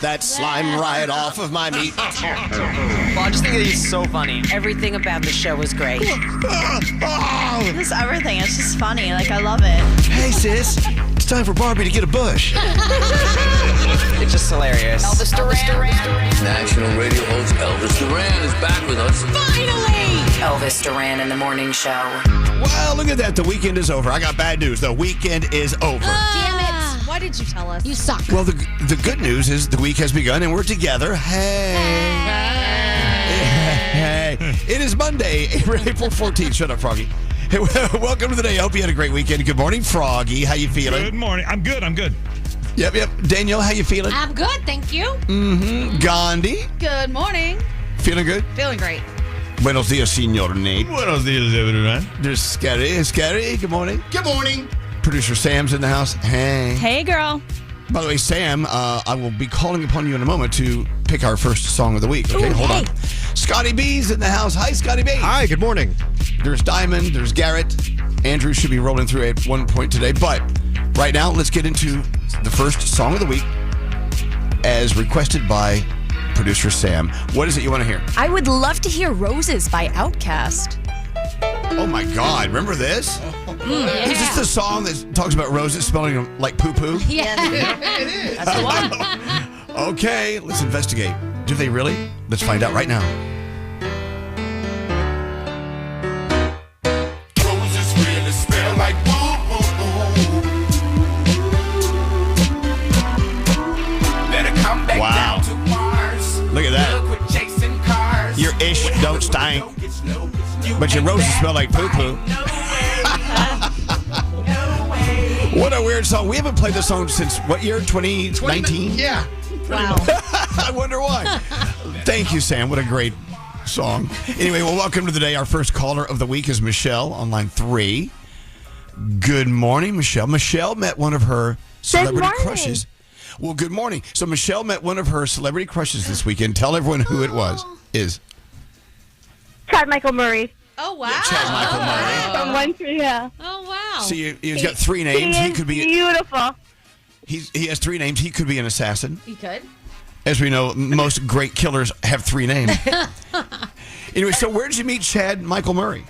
that slime right off of my meat. Well, I just think that he's so funny. Everything about the show was great. Just everything. It's just funny. Like, I love it. Hey, sis. It's time for Barbie to get a bush. It's just hilarious. Elvis Duran. National radio host Elvis Duran is back with us. Finally! Elvis Duran in the Morning Show. Well, look at that. The weekend is over. I got bad news. The weekend is over. Damn it. Why did you tell us? You suck. Well, the good news is the week has begun and we're together. Hey. It is Monday, April 14th. Shut up, Froggy. Hey, welcome to the day. I hope you had a great weekend. Good morning, Froggy. How you feeling? Good morning. I'm good. Yep. Danielle, how you feeling? I'm good, thank you. Gandhi? Good morning. Feeling good? Feeling great. Buenos dias, Senor Nate. Buenos dias, everyone. There's Scary. Good morning. Good morning. Producer Sam's in the house. Hey. Hey, girl. By the way, Sam, I will be calling upon you in a moment to pick our first song of the week. Okay, hold on. Scotty B's in the house. Hi, Scotty B. Hi, good morning. There's Diamond. There's Garrett. Andrew should be rolling through at one point today. But right now, let's get into the first song of the week as requested by producer Sam. What is it you want to hear? I would love to hear Roses by Outkast. Oh, my God. Remember this? Is this the song that talks about roses smelling like poo-poo? Yeah. It is. That's the one. Okay, let's investigate. Do they really? Let's find out right now. Roses really smell like poo-poo. Better come back down to Mars. Look at that. Look with Jason Cars. Your ish don't stink, but your roses smell like poo-poo. What a weird song. We haven't played this song since what year? 2019? Yeah. Wow. I wonder why. Thank you, Sam. What a great song. Anyway, well, welcome to the day. Our first caller of the week is Michelle on line 3. Good morning, Michelle. Michelle met one of her celebrity crushes. Well, good morning. So Michelle met one of her celebrity crushes this weekend. Tell everyone who it was. Chad Michael Murray. Oh, wow. Chad Michael Murray. From One Tree Hill. Oh, wow. So he's got 3 names. He He is could be. beautiful. He has 3 names. He could be an assassin. You could. As we know, most great killers have 3 names. Anyway, so where did you meet Chad Michael Murray?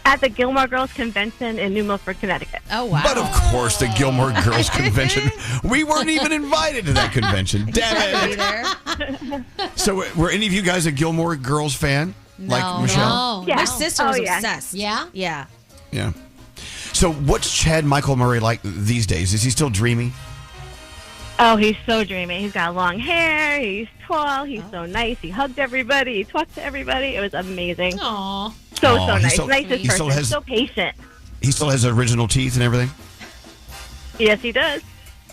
At the Gilmore Girls Convention in New Milford, Connecticut. Oh, wow. But of course, the Gilmore Girls Convention. We weren't even invited to that convention. Damn it. So were any of you guys a Gilmore Girls fan? Like Michelle? No. Yeah. My sister was yeah. obsessed. Yeah? Yeah. Yeah. So what's Chad Michael Murray like these days? Is he still dreamy? Oh, he's so dreamy. He's got long hair. He's tall. He's so nice. He hugged everybody. He talked to everybody. It was amazing. Aw. So Aw, nice. still- Nicest he still person. has- So patient. He still has original teeth and everything? Yes, he does.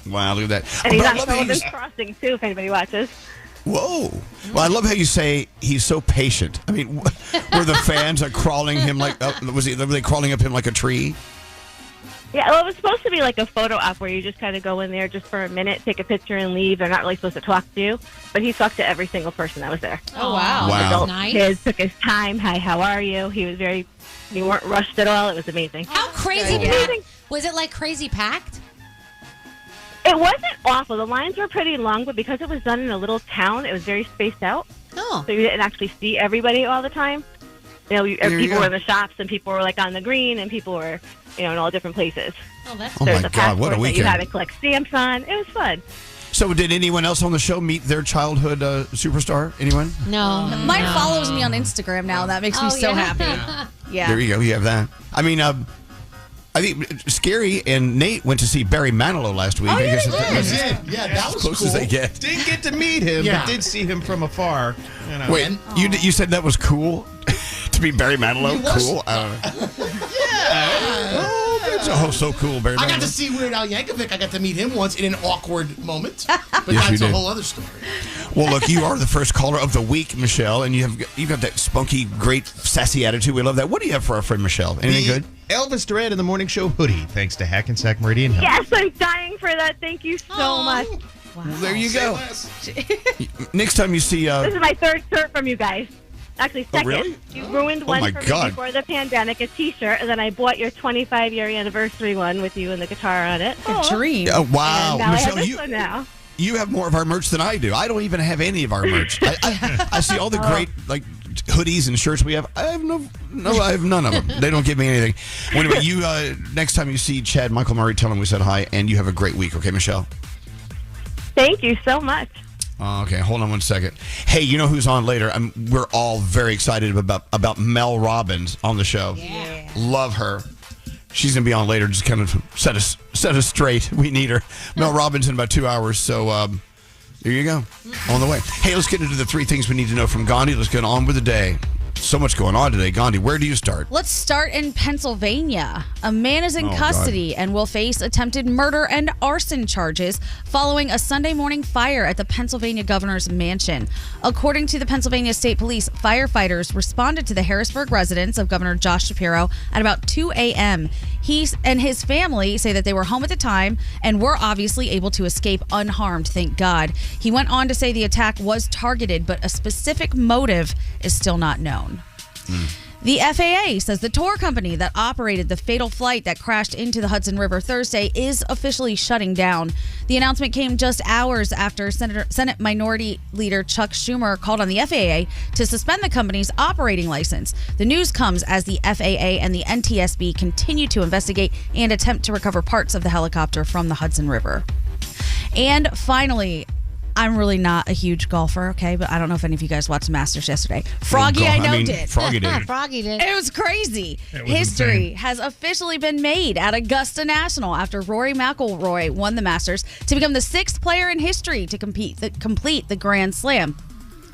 Wow, look at that. And he's But I on love how you Sullivan's Crossing, too, if anybody watches. Whoa. Well, I love how you say he's so patient. I mean, were the fans crawling him like, were they crawling up him like a tree? Yeah, well, it was supposed to be like a photo op where you just kind of go in there just for a minute, take a picture, and leave. They're not really supposed to talk to you. But he talked to every single person that was there. Oh, wow. Wow. Adult Nice. kids, took his time. Hi, how are you? He weren't rushed at all. It was amazing. How crazy Yeah. packed? Was it like crazy packed? It wasn't awful. The lines were pretty long, but because it was done in a little town, it was very spaced out. Oh. So you didn't actually see everybody all the time. You know, people were in the shops, and people were like on the green, and people were, in all different places. Oh, that's Oh, There's my a God, what a passport that you weekend. had to collect stamps on. It was fun. So did anyone else on the show meet their childhood superstar? Anyone? No. Mine follows me on Instagram now. That makes me so happy. Yeah. There you go. You have that. I mean, I think Scary and Nate went to see Barry Manilow last week. I guess that's Yeah, that as was close cool. as they get. Didn't get to meet him, Yeah. but did see him from afar. Wait, you said that was cool to be Barry Manilow? He was- Cool? I don't know. Oh, that's so cool, Barry Manilow. I got to see Weird Al Yankovic. I got to meet him once in an awkward moment. But Yes, you that's a did. whole other story. Well, look, you are the first caller of the week, Michelle, and you've got that spunky, great, sassy attitude. We love that. What do you have for our friend Michelle? Anything good? Elvis Duran in the Morning Show hoodie, thanks to Hackensack Meridian Health. Yes, I'm dying for that. Thank you so much. Well, there you go. Next time you see... This is my third shirt from you guys. Actually, second. really? You ruined one my for God. me before the pandemic, a T-shirt, and then I bought your 25-year anniversary one with you and the guitar on it. A dream. Oh, wow. And now Michelle, I have this one now. you have more of our merch than I do. I don't even have any of our merch. I see all the great like hoodies and shirts we have. I have I have none of them. They don't give me anything. Well, anyway, you next time you see Chad Michael Murray, tell him we said hi, and you have a great week. Okay, Michelle? Thank you so much. Okay, hold on 1 second. Hey, you know who's on later? We're all very excited about Mel Robbins on the show. Yeah. Love her. She's going to be on later, just kind of set us straight. We need her. Mel Robbins in about 2 hours, so there you go. On the way. Hey, let's get into the 3 things we need to know from Gandhi. Let's get on with the day. So much going on today. Gandhi, where do you start? Let's start in Pennsylvania. A man is in custody and will face attempted murder and arson charges following a Sunday morning fire at the Pennsylvania governor's mansion. According to the Pennsylvania State Police, firefighters responded to the Harrisburg residence of Governor Josh Shapiro at about 2 a.m. He and his family say that they were home at the time and were obviously able to escape unharmed, thank God. He went on to say the attack was targeted, but a specific motive is still not known. The FAA says the tour company that operated the fatal flight that crashed into the Hudson River Thursday is officially shutting down. The announcement came just hours after Senate Minority Leader Chuck Schumer called on the FAA to suspend the company's operating license. The news comes as the FAA and the NTSB continue to investigate and attempt to recover parts of the helicopter from the Hudson River. And finally, I'm really not a huge golfer, okay? But I don't know if any of you guys watched the Masters yesterday. Froggy, I know, did. Froggy did. Froggy did. It was crazy. It was History insane. has officially been made at Augusta National after Rory McIlroy won the Masters to become the 6th player in history to complete the Grand Slam.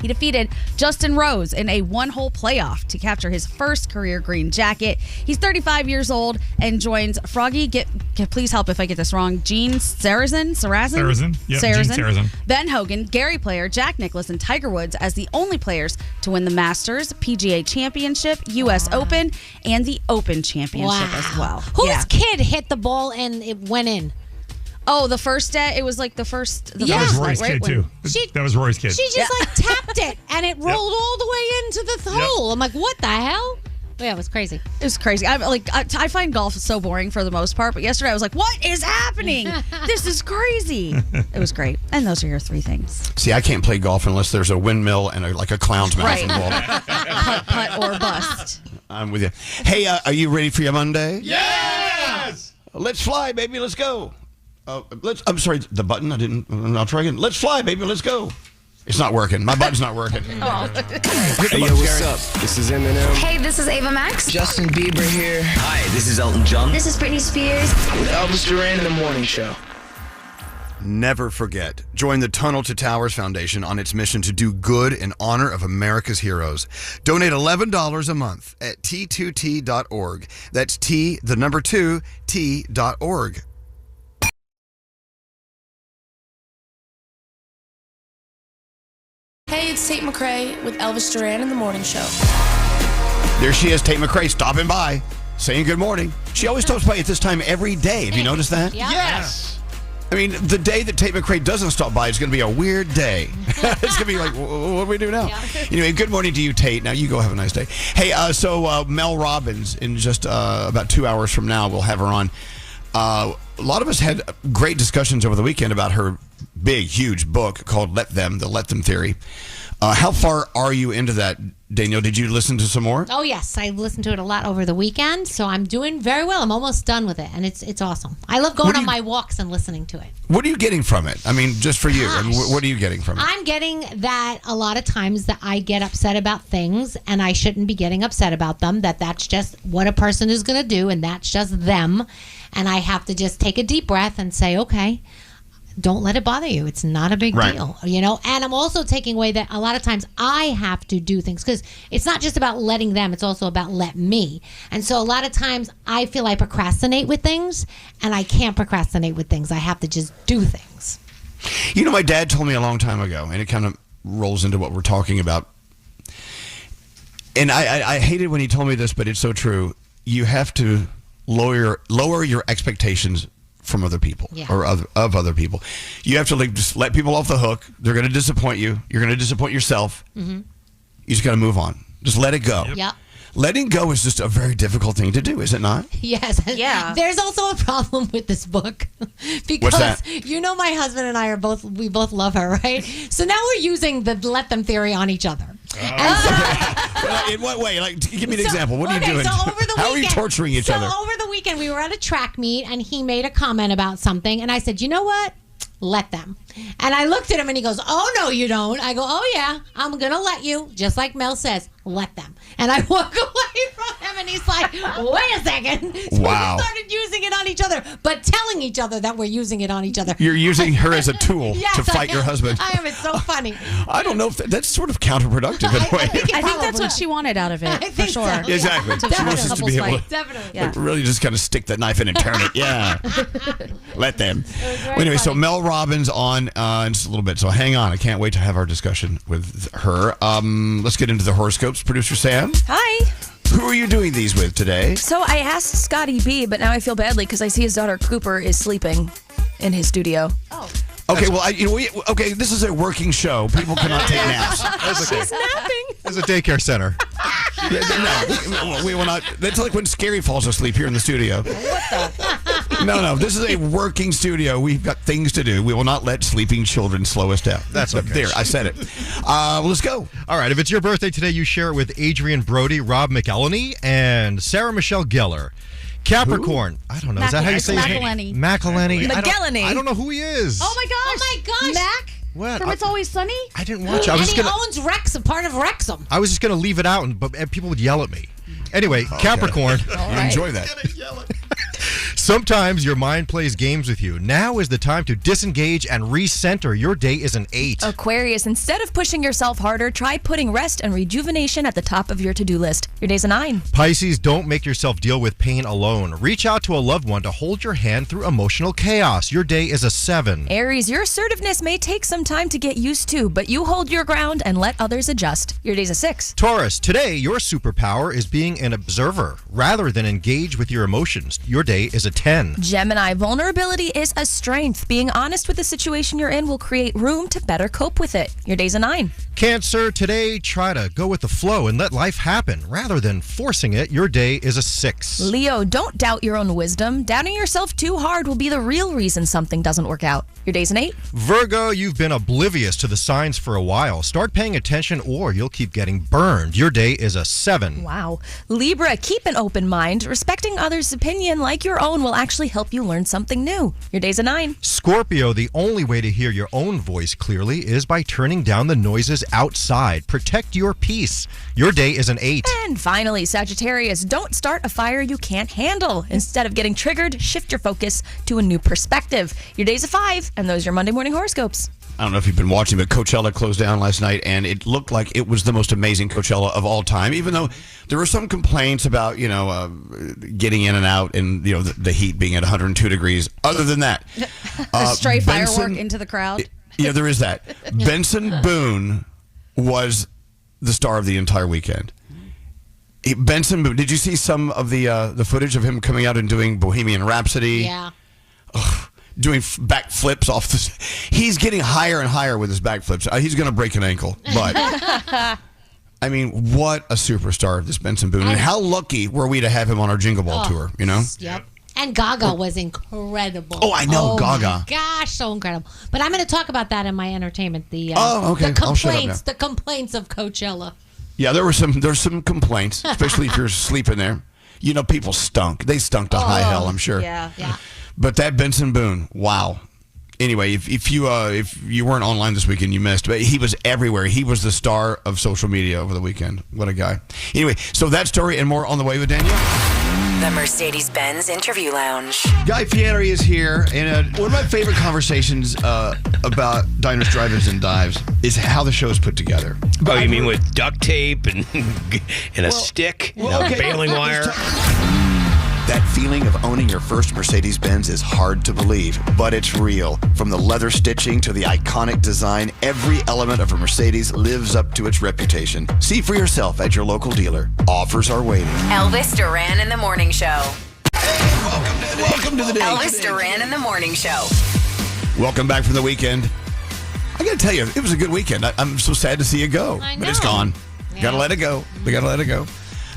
He defeated Justin Rose in a one-hole playoff to capture his first career green jacket. He's 35 years old and joins Froggy. Please help if I get this wrong. Gene Sarazen? Yep, Gene Sarazen. Ben Hogan, Gary Player, Jack Nicklaus, and Tiger Woods as the only players to win the Masters, PGA Championship, U.S. Open, and the Open Championship as well. Whose kid hit the ball and it went in? Oh, the first day? It was like the first... That was Rory's kid, too. That was Rory's kid. She just tapped it and it rolled all the way into the hole. I'm like, what the hell? Yeah, it was crazy. It was crazy. I find golf so boring for the most part, but yesterday I was like, what is happening? This is crazy. It was great. And those are your 3 things. See, I can't play golf unless there's a windmill and a clown's mouth involved. Putt or bust. I'm with you. Hey, are you ready for your Monday? Yes! Let's fly, baby. Let's go. I'm sorry, the button. I'll try again. Let's fly, baby. Let's go. It's not working. My button's not working. Hey, yo, what's up? This is Eminem. Hey, this is Ava Max. Justin Bieber here. Hi, this is Elton John. This is Britney Spears. With Elvis Duran in the Morning Show. Never forget. Join the Tunnel to Towers Foundation on its mission to do good in honor of America's heroes. Donate $11 a month at t2t.org. That's T2T.org. Hey, it's Tate McRae with Elvis Duran in the Morning Show. There she is, Tate McRae, stopping by, saying good morning. She always stops by at this time every day. Have you noticed that? Yep. Yes. I mean, the day that Tate McRae doesn't stop by is going to be a weird day. It's going to be like, what do we do now? Yeah. Anyway, good morning to you, Tate. Now you go have a nice day. Hey, so Mel Robbins, in just about 2 hours from now, we'll have her on. A lot of us had great discussions over the weekend about her big, huge book called The Let Them Theory. How far are you into that, Danielle? Did you listen to some more? Oh, yes. I listened to it a lot over the weekend, so I'm doing very well. I'm almost done with it, and it's awesome. I love going on my walks and listening to it. What are you getting from it? I mean, just for you. I mean, what are you getting from it? I'm getting that a lot of times that I get upset about things, and I shouldn't be getting upset about them, that's just what a person is going to do, and that's just them. And I have to just take a deep breath and say, okay, don't let it bother you. It's not a big deal, you know? And I'm also taking away that a lot of times I have to do things because it's not just about letting them, it's also about let me. And so a lot of times I feel I procrastinate with things, and I can't procrastinate with things. I have to just do things. You know, my dad told me a long time ago, and it kind of rolls into what we're talking about. And I hated when he told me this, but it's so true. You have to lower your expectations from other people or of other people. You have to just let people off the hook. They're going to disappoint you. You're going to disappoint yourself. Mm-hmm. You just got to move on. Just let it go. Yep. letting go is just a very difficult thing to do, is it not? Yes. Yeah. There's also a problem with this book because What's that? my husband and I we both love her, right? So now we're using the let them theory on each other. In what way? Like, give me an example. What are you doing? So over the How weekend, are you torturing each other? So over the weekend, we were at a track meet, and he made a comment about something, and I said, you know what? Let them. And I looked at him, and he goes, oh, no, you don't. I go, oh, yeah, I'm going to let you, just like Mel says, let them. And I walk away from him, and he's like, wait a second. So Wow. we started using it on each other, but telling each other that we're using it on each other. You're using her as a tool Yes, to fight your husband. I am. It's so funny. I don't know if that's sort of counterproductive in a way. I think that's what she wanted out of it, for sure. so. Exactly. To She wants us to be able couples to Definitely. really just kind of stick that knife in and turn it. Yeah. Let them. Well, anyway, so Mel Robbins on in just a little bit. So hang on. I can't wait to have our discussion with her. Let's get into the horoscopes. Producer Sam. Hi. Who are you doing these with today? So I asked Scotty B, but now I feel badly because I see his daughter Cooper is sleeping in his studio. Oh. Okay, well, this is a working show. People cannot take naps. She's napping. There's a daycare center. No, we will not. That's like when Scary falls asleep here in the studio. No, this is a working studio. We've got things to do. We will not let sleeping children slow us down. That's okay. There, I said it. Let's go. All right, if it's your birthday today, you share it with Adrian Brody, Rob McElhenney, and Sarah Michelle Gellar. Capricorn. Who? I don't know. Is that how you say his name? McElhenney. I don't know who he is. Oh my gosh. Mac? What? From It's Always Sunny? I didn't watch it. And he owns Wrexham, part of Wrexham. I was just going to leave it out, but people would yell at me. Anyway, Capricorn. You enjoy that. Sometimes your mind plays games with you. Now is the time to disengage and recenter. Your day is an 8. Aquarius, instead of pushing yourself harder, try putting rest and rejuvenation at the top of your to-do list. Your day's a 9. Pisces, don't make yourself deal with pain alone. Reach out to a loved one to hold your hand through emotional chaos. Your day is a 7. Aries, your assertiveness may take some time to get used to, but you hold your ground and let others adjust. Your day's a 6. Taurus, today your superpower is being an observer rather than engage with your emotions. Your day is a 10. Gemini, vulnerability is a strength. Being honest with the situation you're in will create room to better cope with it. Your day's a 9. Cancer, today try to go with the flow and let life happen rather than forcing it. Your day is a 6. Leo, don't doubt your own wisdom. Doubting yourself too hard will be the real reason something doesn't work out. Your day's an 8. Virgo, you've been oblivious to the signs for a while. Start paying attention or you'll keep getting burned. Your day is a 7. Wow. Libra, keep an open mind. Respecting others' opinion like your own will actually help you learn something new. Your day's a 9. Scorpio, the only way to hear your own voice clearly is by turning down the noises outside. Protect your peace. Your day is an 8. And finally, Sagittarius, don't start a fire you can't handle. Instead of getting triggered, shift your focus to a new perspective. Your day's a 5, and those are your Monday morning horoscopes. I don't know if you've been watching, but Coachella closed down last night, and it looked like it was the most amazing Coachella of all time, even though there were some complaints about, getting in and out and, the heat being at 102 degrees. Other than that. A stray firework into the crowd. Yeah, there is that. Benson Boone was the star of the entire weekend. Benson Boone, did you see some of the footage of him coming out and doing Bohemian Rhapsody? Yeah. Doing backflips off the... He's getting higher and higher with his backflips. He's going to break an ankle, but... I mean, what a superstar, this Benson Boone. And how lucky were we to have him on our Jingle Ball tour, Yep. And Gaga was incredible. Oh, I know, Gaga. My gosh, so incredible. But I'm going to talk about that in my entertainment. Okay. The complaints of Coachella. Yeah, there's some complaints, especially if you're sleeping there. People stunk. They stunk to high hell, I'm sure. Yeah. But that Benson Boone, wow. Anyway, if you weren't online this weekend, you missed. But he was everywhere. He was the star of social media over the weekend. What a guy. Anyway, so that story and more on the way with Danielle. The Mercedes-Benz Interview Lounge. Guy Fieri is here, and one of my favorite conversations about diners, drive-ins, and dives is how the show is put together. Oh, you mean with duct tape and a stick, baling wire? That feeling of owning your first Mercedes-Benz is hard to believe, but it's real. From the leather stitching to the iconic design, every element of a Mercedes lives up to its reputation. See for yourself at your local dealer. Offers are waiting. Elvis Duran in the Morning Show. Welcome to the day. Elvis Duran in the Morning Show. Welcome back from the weekend. I got to tell you, it was a good weekend. I'm so sad to see it go, but it's gone. Yeah. Got to let it go. We got to let it go.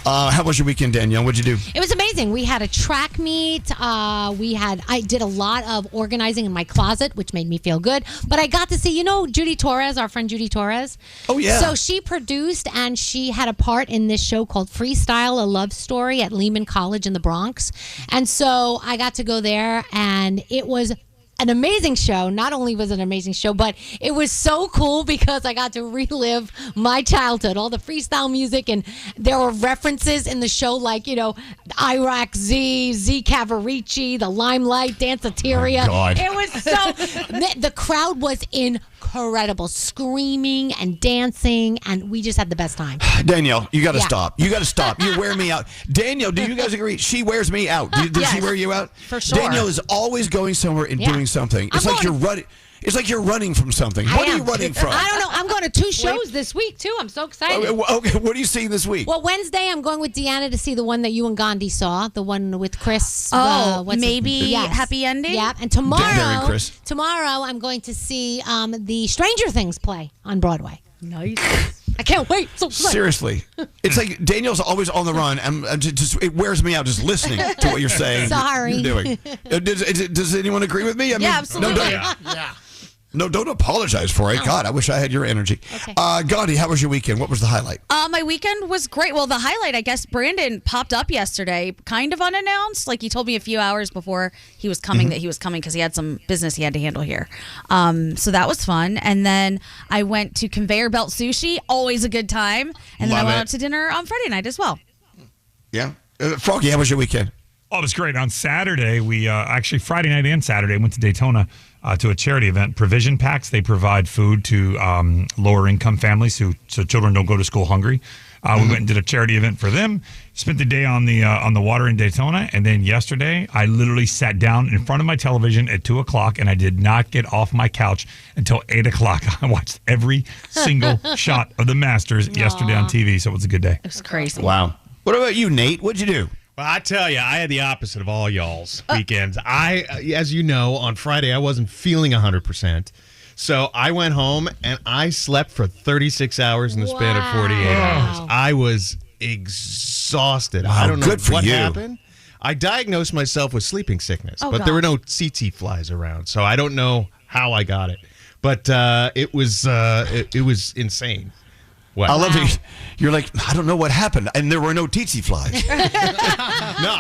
How was your weekend, Danielle? What'd you do? It was amazing. We had a track meet. I did a lot of organizing in my closet, which made me feel good. But I got to see, Judy Torres, our friend Judy Torres. Oh, yeah. So she produced and she had a part in this show called Freestyle, a love story at Lehman College in the Bronx. And so I got to go there, and it was an amazing show. Not only was it an amazing show, but it was so cool because I got to relive my childhood, all the freestyle music, and there were references in the show like, Iraq Z Cavarici, the Limelight, Danceteria. Oh, God. It was so, the crowd was incredible, screaming and dancing, and we just had the best time. Danielle, you got to stop. You got to stop. You wear me out. Danielle, do you guys agree? She wears me out. Does she wear you out? For sure. Danielle is always going somewhere and doing something. It's like you're running. It's like you're running from something. What are you running from? I don't know. I'm going to 2 shows this week, too. I'm so excited. Okay, what are you seeing this week? Well, Wednesday, I'm going with Deanna to see the one that you and Gandhi saw, the one with Chris. Maybe Happy Ending? Yeah, and tomorrow, I'm going to see the Stranger Things play on Broadway. Nice. I can't wait. Seriously. It's like Danielle's always on the run, and it wears me out just listening to what you're saying. Sorry. You're doing. Does anyone agree with me? Absolutely. No, don't apologize for it. God, I wish I had your energy. Okay. Gandhi, how was your weekend? What was the highlight? My weekend was great. Well, the highlight, I guess, Brandon popped up yesterday, kind of unannounced. Like, he told me a few hours before he was coming that he was coming because he had some business he had to handle here. So that was fun. And then I went to Conveyor Belt Sushi, always a good time. And then I went out to dinner on Friday night as well. Yeah. Froggy, how was your weekend? Oh, it was great. On Saturday, we actually Friday night and Saturday went to Daytona to a charity event. Provision Packs. They provide food to lower income families so children don't go to school hungry. We went and did a charity event for them. Spent the day on the water in Daytona, and then yesterday I literally sat down in front of my television at 2:00, and I did not get off my couch until 8:00. I watched every single shot of the Masters yesterday on TV, so it was a good day. It was crazy. Wow. What about you, Nate? What'd you do? Well, I tell you, I had the opposite of all y'all's weekends. As you know, on Friday, I wasn't feeling 100%. So I went home and I slept for 36 hours in the span of 48 hours. I was exhausted. Wow, I don't know good for what you. happened. I diagnosed myself with sleeping sickness, but there were no tsetse flies around, so I don't know how I got it. But it was insane. What? I love it. You're like, I don't know what happened, and there were no tsetse flies. No,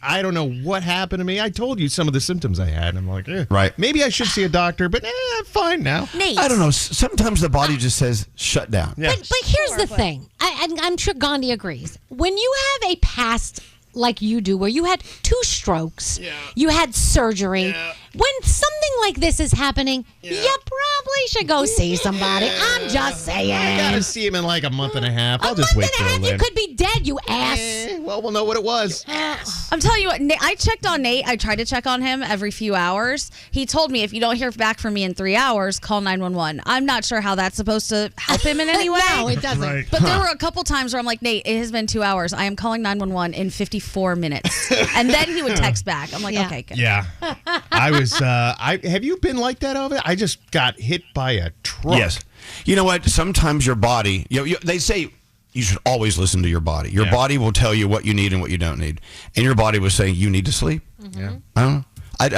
I don't know what happened to me. I told you some of the symptoms I had. I'm like, right. Maybe I should see a doctor, but I'm fine now. Nate. I don't know. Sometimes the body just says, shut down. Yeah. But here's the thing. I'm sure Gandhi agrees. When you have a past like you do, where you had 2 strokes, you had surgery, when something like this is happening, you probably should go see somebody. I'm just saying. I gotta see him in like a month and a half. I'll just wait for a You could be dead, you ass. Well, we'll know what it was. I'm telling you what, I checked on Nate. I try to check on him every few hours. He told me, if you don't hear back from me in 3 hours, call 911. I'm not sure how that's supposed to help him in any way. No, it doesn't. Right. But there were a couple times where I'm like, Nate, it has been 2 hours. I am calling 911 in 54 minutes. And then he would text back. I'm like, okay, good. Yeah. I was, have you been like that, Elvis? I just got hit by a truck. Yes. You know what? Sometimes your body, they say you should always listen to your body. Your body will tell you what you need and what you don't need. And your body was saying, you need to sleep. Yeah. I don't know. I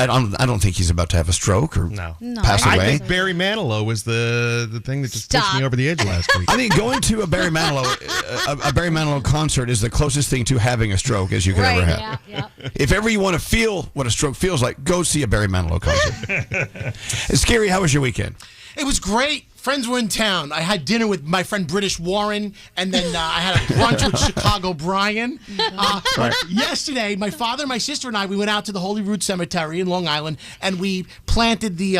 don't think he's about to have a stroke or pass away. I think Barry Manilow was the thing that just pushed me over the edge last week. I think going to a Barry Manilow concert is the closest thing to having a stroke as you could ever have. Yeah. If ever you want to feel what a stroke feels like, go see a Barry Manilow concert. Scary, how was your weekend? It was great. Friends were in town. I had dinner with my friend British Warren, and then I had a brunch with Chicago Brian. Yesterday, my father, my sister, and I, we went out to the Holy Rood Cemetery in Long Island, and we planted the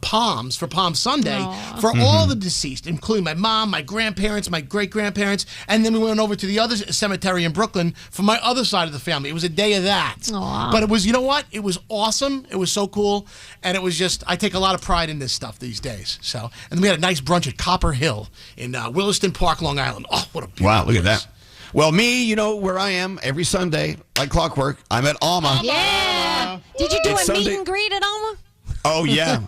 palms for Palm Sunday for all the deceased, including my mom, my grandparents, my great-grandparents, and then we went over to the other cemetery in Brooklyn for my other side of the family. It was a day of that. Aww. But it was, you know what? It was awesome. It was so cool, and it was just, I take a lot of pride in this stuff these days. So, and then we had a nice brunch at Copper Hill in Williston Park, Long Island. Oh, what a beautiful Wow, look at place. that. Well, me, you know where I am every Sunday, like clockwork. I'm at Alma. Yeah. Did you do It's a meet Sunday. and greet at Alma? Oh, yeah.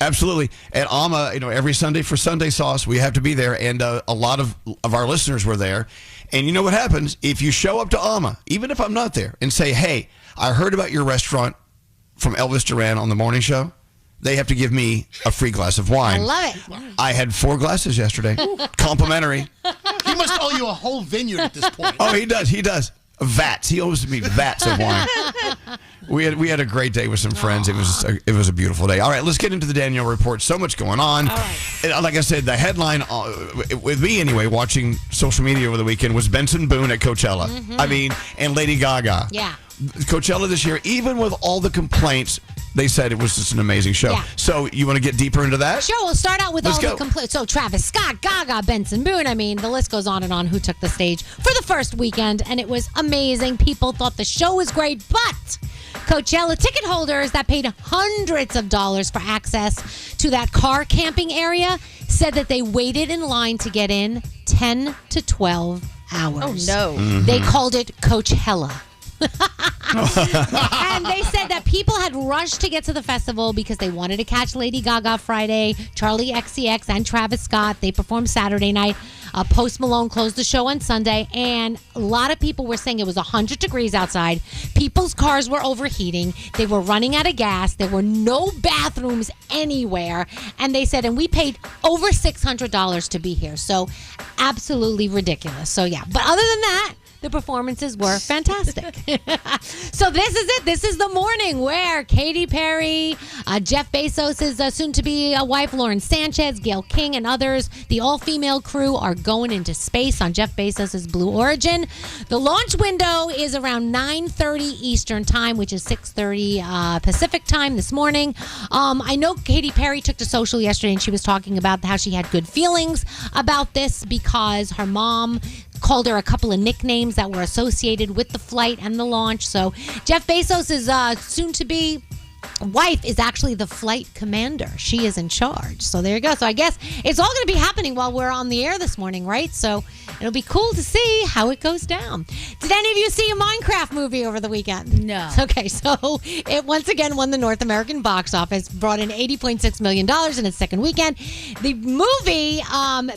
Absolutely. At Alma, every Sunday for Sunday Sauce, we have to be there. And a lot of our listeners were there. And you know what happens? If you show up to Alma, even if I'm not there, and say, hey, I heard about your restaurant from Elvis Duran on the morning show, they have to give me a free glass of wine. I love it. I had 4 glasses yesterday. Complimentary. He must owe you a whole vineyard at this point. Oh, he does. Vats. He owes me vats of wine. We had a great day with some friends. It was a beautiful day. All right, let's get into the Danielle Report. So much going on. All right. And like I said, the headline, with me anyway, watching social media over the weekend, was Benson Boone at Coachella. Mm-hmm. And Lady Gaga. Yeah. Coachella this year, even with all the complaints, they said it was just an amazing show. Yeah. So you want to get deeper into that? Sure, we'll start out with all the complaints. So Travis Scott, Gaga, Benson Boone. I mean, the list goes on and on who took the stage for the first weekend, and it was amazing. People thought the show was great, but Coachella ticket holders that paid hundreds of dollars for access to that car camping area said that they waited in line to get in 10 to 12 hours. Oh, no. Mm-hmm. They called it Coachella. And they said that people had rushed to get to the festival because they wanted to catch Lady Gaga Friday, Charlie XCX, and Travis Scott. They performed Saturday night. Post Malone closed the show on Sunday, and a lot of people were saying it was 100 degrees outside. People's cars were overheating. They were running out of gas. There were no bathrooms anywhere. And they said, and we paid over $600 to be here. So absolutely ridiculous. So, yeah. But other than that, the performances were fantastic. So this is it. This is the morning where Katy Perry, Jeff Bezos' soon-to-be wife, Lauren Sanchez, Gayle King, and others, the all-female crew, are going into space on Jeff Bezos' Blue Origin. The launch window is around 9:30 Eastern Time, which is 6:30 Pacific Time this morning. I know Katy Perry took to social yesterday, and she was talking about how she had good feelings about this because her mom called her a couple of nicknames that were associated with the flight and the launch. So Jeff Bezos' soon-to-be wife is actually the flight commander. She is in charge. So there you go. So I guess it's all going to be happening while we're on the air this morning, right? So it'll be cool to see how it goes down. Did any of you see a Minecraft movie over the weekend? No. Okay, so it once again won the North American box office, brought in $80.6 million in its second weekend. The movie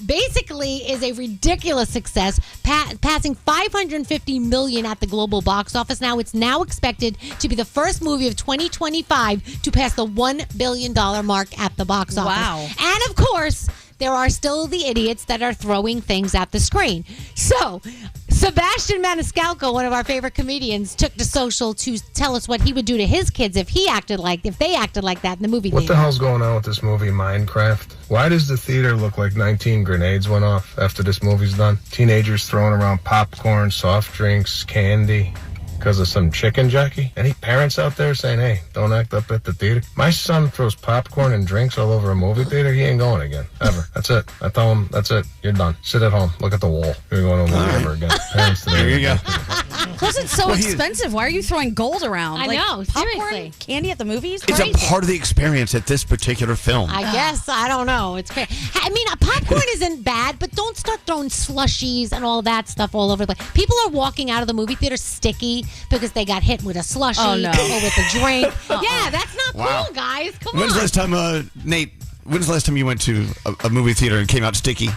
basically is a ridiculous success, passing $550 million at the global box office. Now it's now expected to be the first movie of 2025 to pass the $1 billion mark at the box office. Wow. And of course, there are still the idiots that are throwing things at the screen. So, Sebastian Maniscalco, one of our favorite comedians, took to social to tell us what he would do to his kids if they acted like that in the movie theater. What the hell's going on with this movie, Minecraft? Why does the theater look like 19 grenades went off after this movie's done? Teenagers throwing around popcorn, soft drinks, candy. Because of some chicken jockey? Any parents out there saying, hey, don't act up at the theater? My son throws popcorn and drinks all over a movie theater. He ain't going again. Ever. That's it. I tell him, that's it. You're done. Sit at home. Look at the wall. You're going to a movie ever again. Parents today. There you go. Plus, it's so expensive. Why are you throwing gold around? I know, popcorn, seriously. candy at the movies? It's a part of the experience at this particular film. I guess. I don't know. It's crazy. I mean, popcorn isn't bad, but don't start throwing slushies and all that stuff all over the place. people are walking out of the movie theater sticky because they got hit with a slushie or with a drink. Yeah, that's not cool, guys. Come When's on. the last time, Nate, when's the last time you went to a movie theater and came out sticky?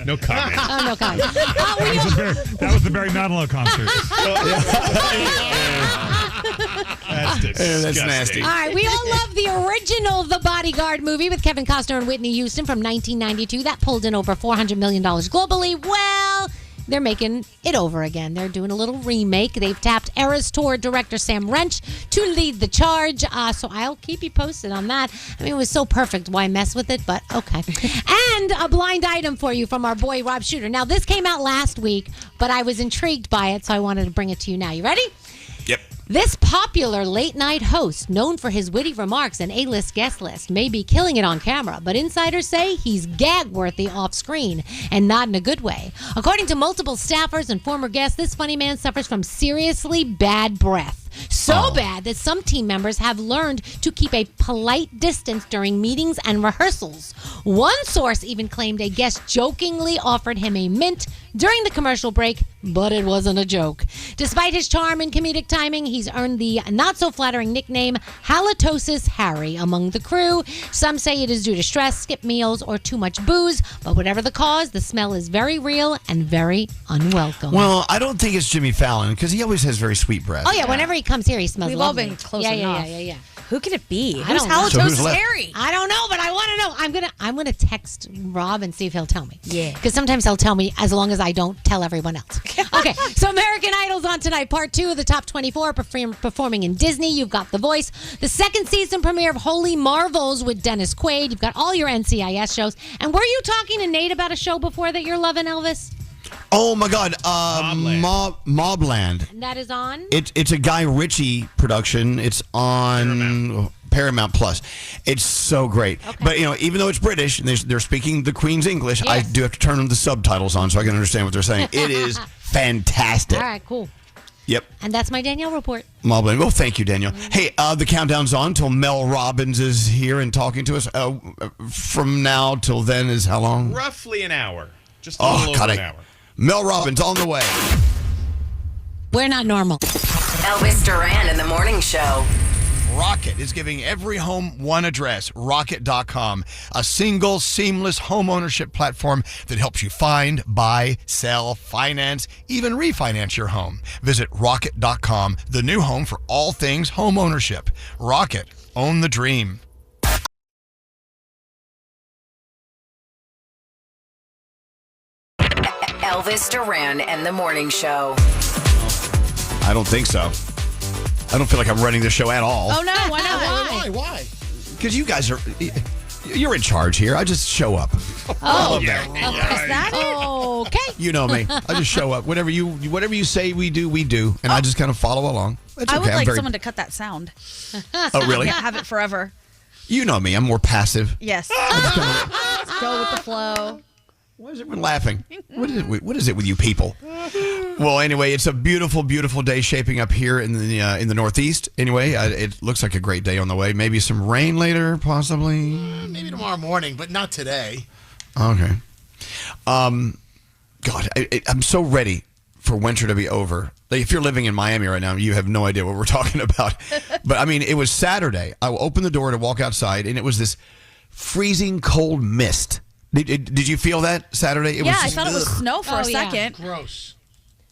No comment. Oh, no comment. That was the Barry Manilow concert. That's disgusting. That's nasty. All right, we all love the original The Bodyguard movie with Kevin Costner and Whitney Houston from 1992. That pulled in over $400 million globally. Well, they're making it over again. They're doing a little remake. They've tapped Eras Tour director Sam Wrench to lead the charge. So I'll keep you posted on that. I mean, it was so perfect. Why mess with it? But okay. And a blind item for you from our boy Rob Shooter. Now, this came out last week, but I was intrigued by it, so I wanted to bring it to you now. You ready? Yep. This popular late-night host, known for his witty remarks and A-list guest list, may be killing it on camera, but insiders say he's gag-worthy off-screen, and not in a good way. According to multiple staffers and former guests, this funny man suffers from seriously bad breath. So bad that some team members have learned to keep a polite distance during meetings and rehearsals. One source even claimed a guest jokingly offered him a mint during the commercial break but it wasn't a joke. Despite his charm and comedic timing, he's earned the not-so-flattering nickname Halitosis Harry among the crew. Some say it is due to stress, skip meals, or too much booze, but whatever the cause, the smell is very real and very unwelcome. Well, I don't think it's Jimmy Fallon because he always has very sweet breath. Oh, yeah, whenever he comes here, he smells We've all lovely. been close yeah, enough. Yeah. Who could it be? I Who's don't know. So who's halitosis left? Harry? I don't know, but I want to know. I'm gonna text Rob and see if he'll tell me. Yeah. Because sometimes he'll tell me as long as I don't tell everyone else. Okay, so American Idol's on tonight. Part 2 of the top 24 performing in Disney. You've got The Voice. The second season premiere of Holy Marvels with Dennis Quaid. You've got all your NCIS shows. And were you talking to Nate about a show before that you're loving, Elvis? Oh my God, Mobland. And that is on? It's a Guy Ritchie production. It's on Paramount Plus. It's so great. Okay. But even though it's British and they're speaking the Queen's English, I do have to turn the subtitles on so I can understand what they're saying. It is fantastic. All right, cool. Yep. And that's my Danielle report. Mobland. Well, thank you, Danielle. Hey, the countdown's on till Mel Robbins is here and talking to us. From now till then is how long? Roughly an hour. Just a little over an hour. Mel Robbins on the way. We're not normal. Elvis Duran in the Morning Show. Rocket is giving every home one address, rocket.com, a single, seamless home ownership platform that helps you find, buy, sell, finance, even refinance your home. Visit rocket.com, the new home for all things home ownership. Rocket, own the dream. Elvis Duran and the Morning Show. I don't think so. I don't feel like I'm running the show at all. Oh, no. Why not? Why? Because you guys you're in charge here. I just show up. Oh, yeah. Is that it? Okay. You know me. I just show up. Whatever you say we do, and I just kind of follow along. It's I okay. would like someone to cut that sound. Oh, really? Yeah, have it forever. You know me. I'm more passive. Yes. Let's go with the flow. Why is everyone laughing? What is it with you people? Well, anyway, it's a beautiful, beautiful day shaping up here in the Northeast. Anyway, it looks like a great day on the way. Maybe some rain later, possibly. Maybe tomorrow morning, but not today. Okay. God, I'm so ready for winter to be over. Like, if you're living in Miami right now, you have no idea what we're talking about. But I mean, it was Saturday. I opened the door to walk outside, and it was this freezing cold mist. Did you feel that Saturday? I thought it was snow for a second. Yeah. Gross.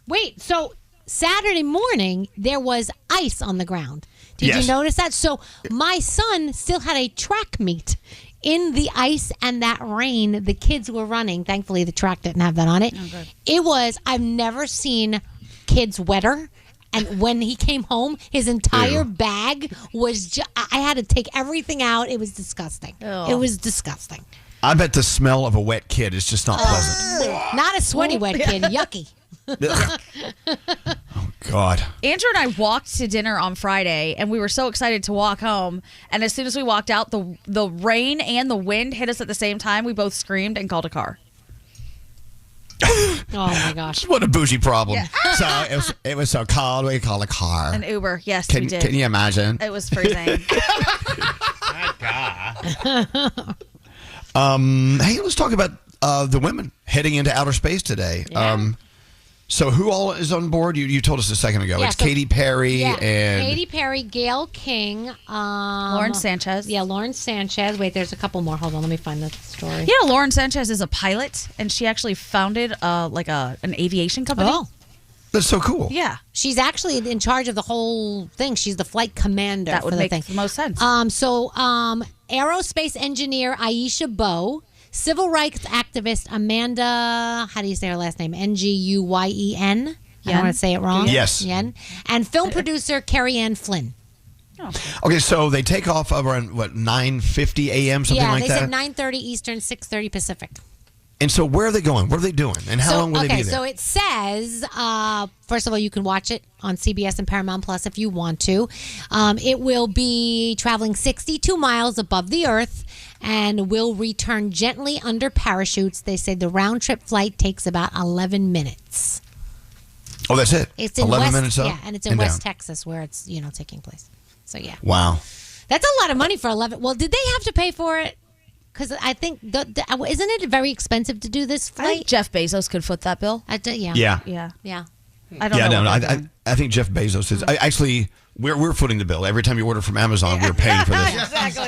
Wait, so Saturday morning, there was ice on the ground. Did you notice that? So my son still had a track meet in the ice and that rain. The kids were running. Thankfully, the track didn't have that on it. Oh, good. It was, I've never seen kids wetter. And when he came home, his entire bag was I had to take everything out. It was disgusting. Ew. It was disgusting. I bet the smell of a wet kid is just not pleasant. Not a sweaty wet kid. Yucky. Oh, God. Andrew and I walked to dinner on Friday, and we were so excited to walk home. And as soon as we walked out, the rain and the wind hit us at the same time. We both screamed and called a car. Oh, my gosh. What a bougie problem. Yeah. So it was so cold, we called a car. An Uber. Yes, Can we did. you imagine? It was freezing. My God. Hey, let's talk about the women heading into outer space today. Yeah. So who all is on board? You told us a second ago. Yeah, it's Katy Perry and Katy Perry, Gayle King, Lauren Sanchez. Yeah, Lauren Sanchez. Wait, there's a couple more. Hold on, let me find the story. Yeah, Lauren Sanchez is a pilot, and she actually founded an aviation company. Oh. That's so cool. Yeah. She's actually in charge of the whole thing. She's the flight commander. That would for make the the most sense. Aerospace engineer Aisha Bowe, civil rights activist Amanda, how do you say her last name? Nguyen. I don't want to say it wrong. Yes. Yen. And film producer Carrie Ann Flynn. Oh. Okay, so they take off around, 9:50 a.m., something like that? Yeah, they said 9:30 Eastern, 6:30 Pacific. And so where are they going? What are they doing? And how long will they be there? So it says, first of all, you can watch it on CBS and Paramount Plus if you want to. It will be traveling 62 miles above the Earth and will return gently under parachutes. They say the round-trip flight takes about 11 minutes. Oh, that's it? It's in 11 West, minutes up? Yeah, and it's in West down. Texas where it's, taking place. So, yeah. Wow. That's a lot of money for 11. Well, did they have to pay for it? Because I think, isn't it very expensive to do this I flight? think Jeff Bezos could foot that bill. Yeah. Yeah. Yeah. I don't know. I think Jeff Bezos is. Actually, we're footing the bill. Every time you order from Amazon, we're paying for this. Exactly.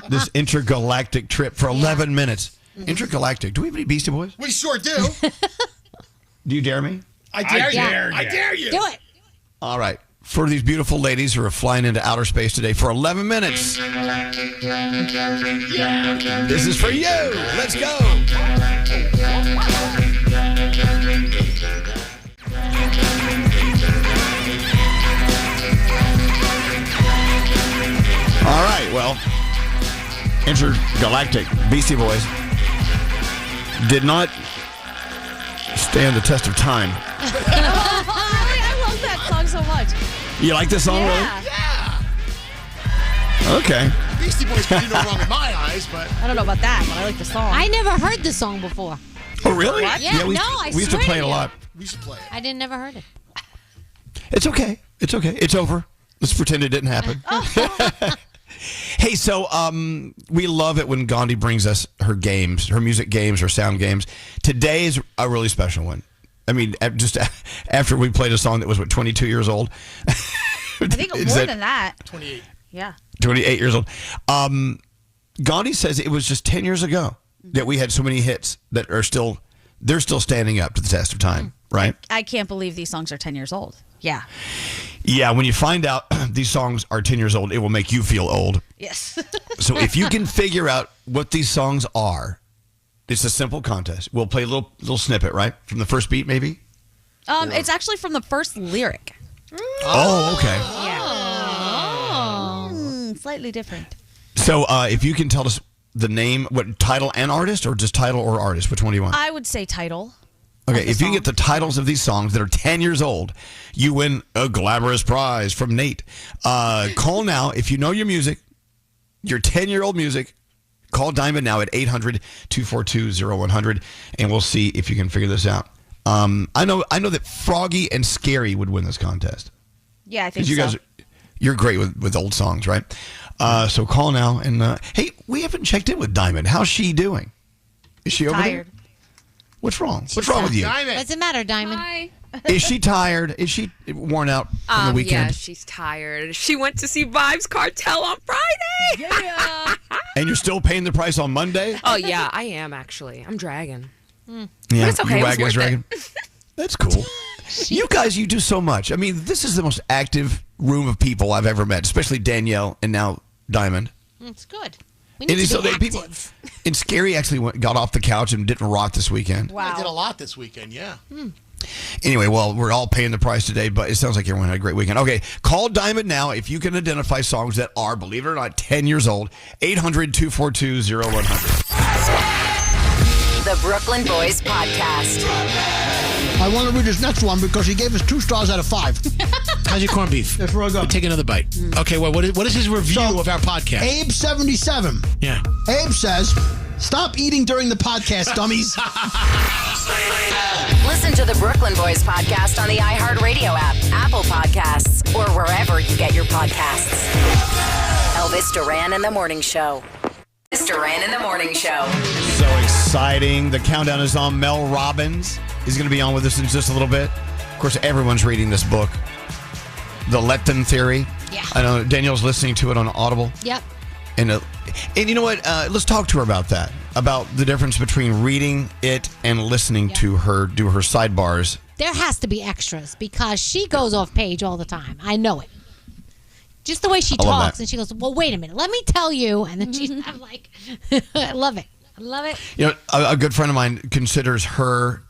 This intergalactic trip for 11 minutes. Intergalactic. Do we have any Beastie Boys? We sure do. Do you dare me? I dare you. Do it. All right. For these beautiful ladies who are flying into outer space today for 11 minutes. This is for you. Let's go. All right. Well, intergalactic Beastie Boys did not stand the test of time. I love that song so much. You like this song, really? Yeah. Okay. Beastie Boys can do no wrong in my eyes, but I don't know about that, but I like the song. I never heard the song before. Oh, really? What? Yeah, I we used to swear play it to a you. lot. we should play it. I didn't never heard it. It's okay. It's okay. It's over. Let's pretend it didn't happen. Hey, so we love it when Gandhi brings us her games, her music games, her sound games. Today is a really special one. I mean, just after we played a song that was, 22 years old? I think more than that. 28. Yeah. 28 years old. Gandhi says it was just 10 years ago that we had so many hits that they're still standing up to the test of time, right? I can't believe these songs are 10 years old. Yeah. Yeah, when you find out these songs are 10 years old, it will make you feel old. Yes. So if you can figure out what these songs are, it's a simple contest. We'll play a little snippet, right? From the first beat, maybe? It's actually from the first lyric. Oh, okay. Yeah. Slightly different. So if you can tell us the name, what title and artist, or just title or artist, which one do you want? I would say title. Okay, if you can get the titles of these songs that are 10 years old, you win a glamorous prize from Nate. Call now if you know your music, your 10-year-old music. Call Diamond now at 800-242-0100, and we'll see if you can figure this out. I know that Froggy and Scary would win this contest. Yeah, I think you guys, you're great with old songs, right? So call now, and hey, we haven't checked in with Diamond. How's she doing? Is she over Tired. there? What's wrong? What's wrong with you? What's the matter, Diamond? Hi. Is she tired? Is she worn out from the weekend? Yeah, she's tired. She went to see Vibes Cartel on Friday. Yeah. And you're still paying the price on Monday? Oh, yeah, I am actually. I'm dragging. Yeah, But it's okay. you It was wagon is worth dragging. That's cool. You guys, you do so much. I mean, this is the most active room of people I've ever met, especially Danielle and now Diamond. It's good. We need to be active. And Scary actually got off the couch and didn't rot this weekend. I did a lot this weekend, yeah. Anyway, well, we're all paying the price today, but it sounds like everyone had a great weekend. Okay, call Diamond now if you can identify songs that are, believe it or not, 10 years old. 800-242-0100. The Brooklyn Boys Podcast. I want to read his next one because he gave us 2 stars out of 5. How's your corned beef? That's where I go. Take another bite. Okay, well, what is his review of our podcast? Abe77. Yeah. Abe says, stop eating during the podcast, dummies. Listen to the Brooklyn Boys Podcast on the iHeartRadio app, Apple Podcasts, or wherever you get your podcasts. Elvis Duran in the Morning Show. Elvis Duran in the Morning Show. So exciting. The countdown is on. Mel Robbins is going to be on with us in just a little bit. Of course, everyone's reading this book, The Let Them Theory. Yeah. I know Danielle's listening to it on Audible. Yep. And you know what? Let's talk to her about that, about the difference between reading it and listening to her do her sidebars. There has to be extras because she goes off page all the time. I know it. Just the way she talks, and she goes, well, wait a minute, let me tell you. And then she's I'm like, I love it. I love it. You know, a good friend of mine considers her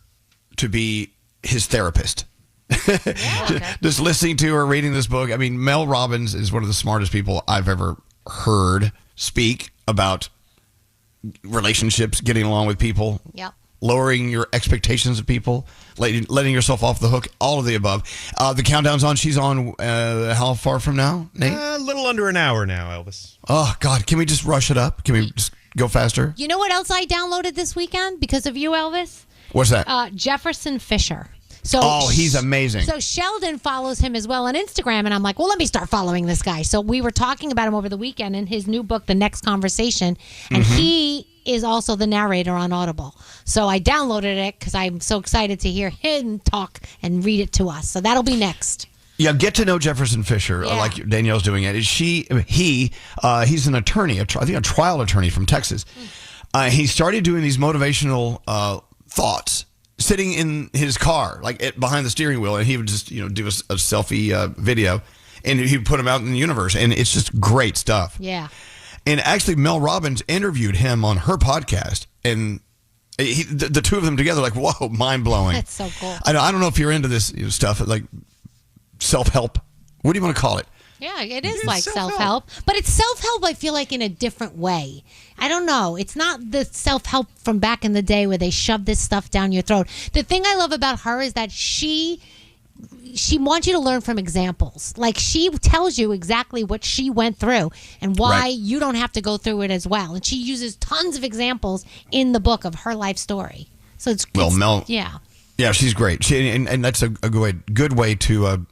to be his therapist. Just listening to her, reading this book. I mean, Mel Robbins is one of the smartest people I've ever heard speak about relationships, getting along with people, lowering your expectations of people, letting yourself off the hook, all of the above. The countdown's on. She's on how far from now, Nate? A little under an hour now, Elvis. Oh, God. Can we just rush it up? Can we just go faster? You know what else I downloaded this weekend because of you, Elvis? What's that? Jefferson Fisher. So he's amazing. So Sheldon follows him as well on Instagram, and I'm like, well, let me start following this guy. So we were talking about him over the weekend in his new book, The Next Conversation, and he is also the narrator on Audible. So I downloaded it because I'm so excited to hear him talk and read it to us. So that'll be next. Yeah, get to know Jefferson Fisher, like Danielle's doing it. He's an attorney, I think a trial attorney from Texas. He started doing these motivational thoughts, sitting in his car, behind the steering wheel, and he would just, do a selfie video, and he would put them out in the universe, and it's just great stuff. Yeah. And actually, Mel Robbins interviewed him on her podcast, and the two of them together, whoa, mind blowing. That's so cool. I don't know if you're into this stuff, like self-help. What do you want to call it? Yeah, it is like self-help. But it's self-help, I feel like, in a different way. I don't know. It's not the self-help from back in the day where they shove this stuff down your throat. The thing I love about her is that she wants you to learn from examples. Like, she tells you exactly what she went through and why you don't have to go through it as well. And she uses tons of examples in the book of her life story. So it's Mel. Yeah. Yeah, she's great. And that's a good way to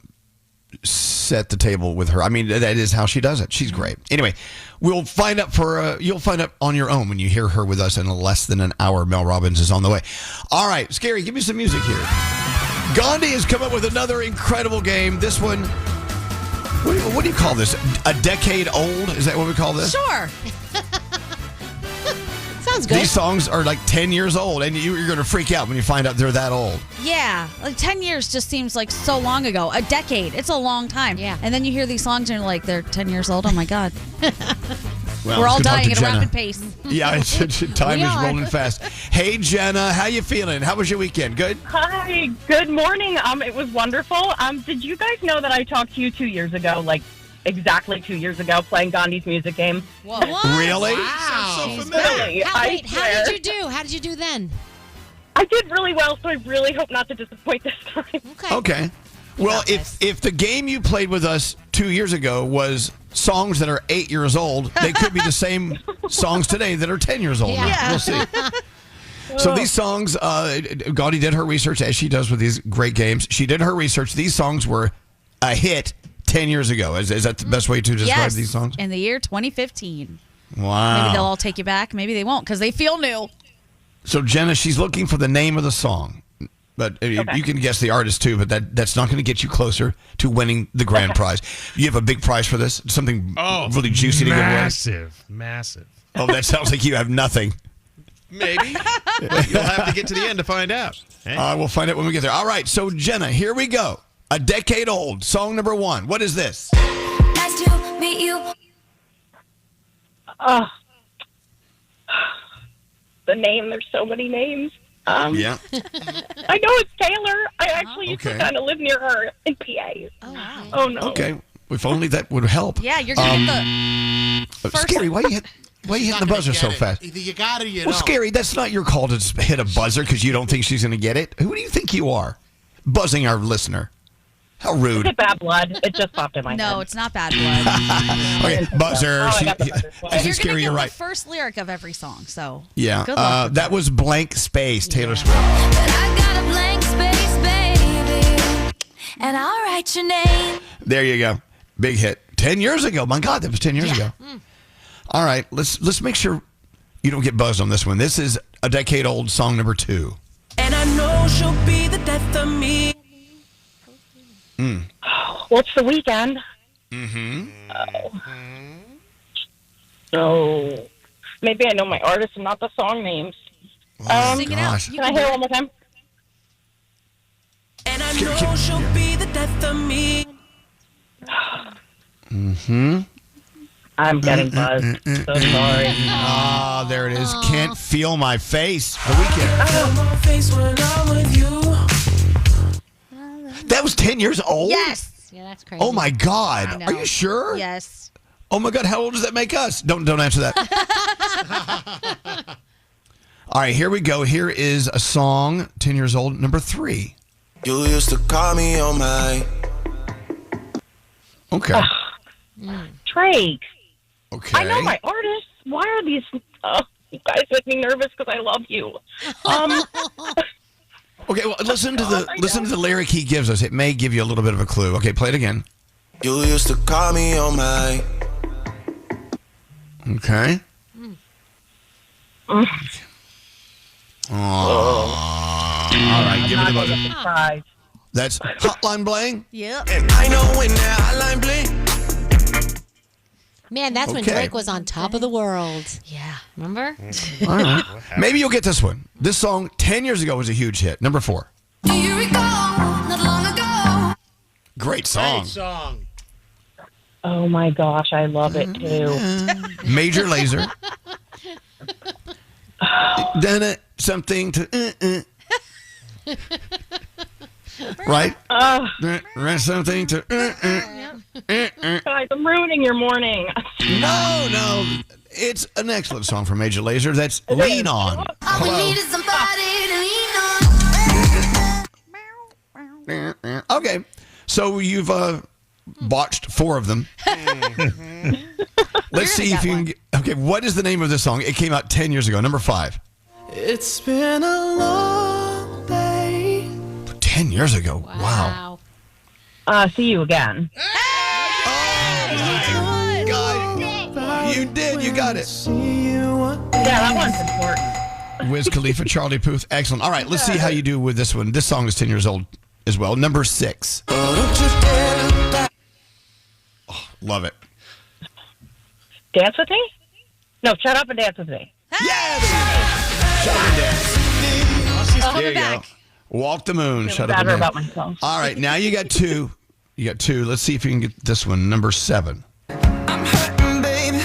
set the table with her. I mean, that is how she does it. She's great. Anyway, we'll find out you'll find out on your own when you hear her with us in less than an hour. Mel Robbins is on the way. All right, Scary, give me some music here. Gandhi has come up with another incredible game. This one, what do you call this? A decade old? Is that what we call this? Sure. Sounds good. These songs are 10 years old, and you're going to freak out when you find out they're that old. Yeah, 10 years just seems like so long ago. A decade, it's a long time. Yeah. And then you hear these songs and you're like, they're 10 years old? Oh my God. Well, we're all good luck dying to at a Jenna. rapid pace. Yeah, time is rolling fast. Hey, Jenna, how you feeling? How was your weekend? Good? Hi, good morning. It was wonderful. Did you guys know that I talked to you 2 years ago, exactly 2 years ago, playing Gandhi's music game? Whoa. Really? Wow. Sounds so familiar. Really, How did you do? How did you do then? I did really well, so I really hope not to disappoint this time. Okay. Well, if the game you played with us 2 years ago was songs that are 8 years old, they could be the same songs today that are 10 years old. Yeah. We'll see. So these songs, Gandhi did her research, as she does with these great games. She did her research. These songs were a hit 10 years ago. Is that the best way to describe these songs? In the year 2015. Wow. Maybe they'll all take you back. Maybe they won't because they feel new. So, Jenna, she's looking for the name of the song. But you can guess the artist, too, but that's not going to get you closer to winning the grand prize. You have a big prize for this? Something really juicy to give away? Massive. Oh, that sounds like you have nothing. Maybe. You'll have to get to the end to find out. Hey. We'll find out when we get there. All right, so, Jenna, here we go. A decade old, song number 1. What is this? Nice to meet you. The name, there's so many names. Yeah. I know it's Taylor. I actually used to kind of live near her in PA. Oh, wow. Oh, no. Okay. If only that would help. Yeah, you're going to get the Scary, why are you hitting the buzzer so fast? Either you got it or you Well, don't. Scary, that's not your call to just hit a buzzer because you don't think she's going to get it. Who do you think you are? Buzzing our listener. How rude. It's bad blood. It just popped in my head. No, it's not bad blood. Okay, buzzer. Oh, I got the buzzer. I think You're Scary, going to you're get right. the first lyric of every song, so Yeah, good luck. that was Blank Space, Taylor Swift. But I got a blank space, baby. And I'll write your name. There you go. Big hit. 10 years ago. My God, that was 10 years ago. All right, let's make sure you don't get buzzed on this one. This is a decade old song number 2. And I know she'll be the death of me. Well, it's the weekend. Mm-hmm. So maybe I know my artists and not the song names. Sing it out. Can I hear it one more time? And I know she'll be the death of me. Mm-hmm. I'm getting buzzed. So sorry. Ah, there it is. Can't Feel My Face. The weekend. I got my face when I'm with you. That was 10 years old? Yes. Yeah, that's crazy. Oh, my I God. know. Are you sure? Yes. Oh, my God. How old does that make us? Don't answer that. All right, here we go. Here is a song, 10 years old, number 3. You used to call me on my... Okay. Drake. Okay. I know my artists. Why are these... you guys make me nervous because I love you. Okay, well, listen to the lyric he gives us. It may give you a little bit of a clue. Okay, play it again. You used to call me on my. Okay. All right, give it a buzzer. That's Hotline Bling. Yep. And I know when that hotline bling. Man, that's when Okay. Drake was on top of the world. Yeah. Remember? All right. Maybe you'll get this one. This song 10 years ago was a huge hit. Number 4. Do you recall not long ago? Great song. Great song. Oh my gosh, I love it too. Major Lazer. Done it. Something to. Right? Something to. Guys, I'm ruining your morning. No. It's an excellent song from Major Lazer. That's Lean On. All we need is somebody to lean on. Okay. So you've botched 4 of them. Let's see if you can get. Okay, what is the name of this song? It came out 10 years ago. Number 5. It's been a long day. 10 years ago. Wow. See you again. God, you did. You got it. Yeah, that one's important. Wiz Khalifa, Charlie Puth. Excellent. All right, let's see how you do with this one. This song is 10 years old as well. Number 6. Oh, love it. Dance with me? No, shut up and dance with me. Yeah! Shut up and dance. There you go. Walk the moon. Shut up and better dance. about myself. All right, now you got 2. You got 2. Let's see if you can get this one. Number 7. I'm hurting, baby.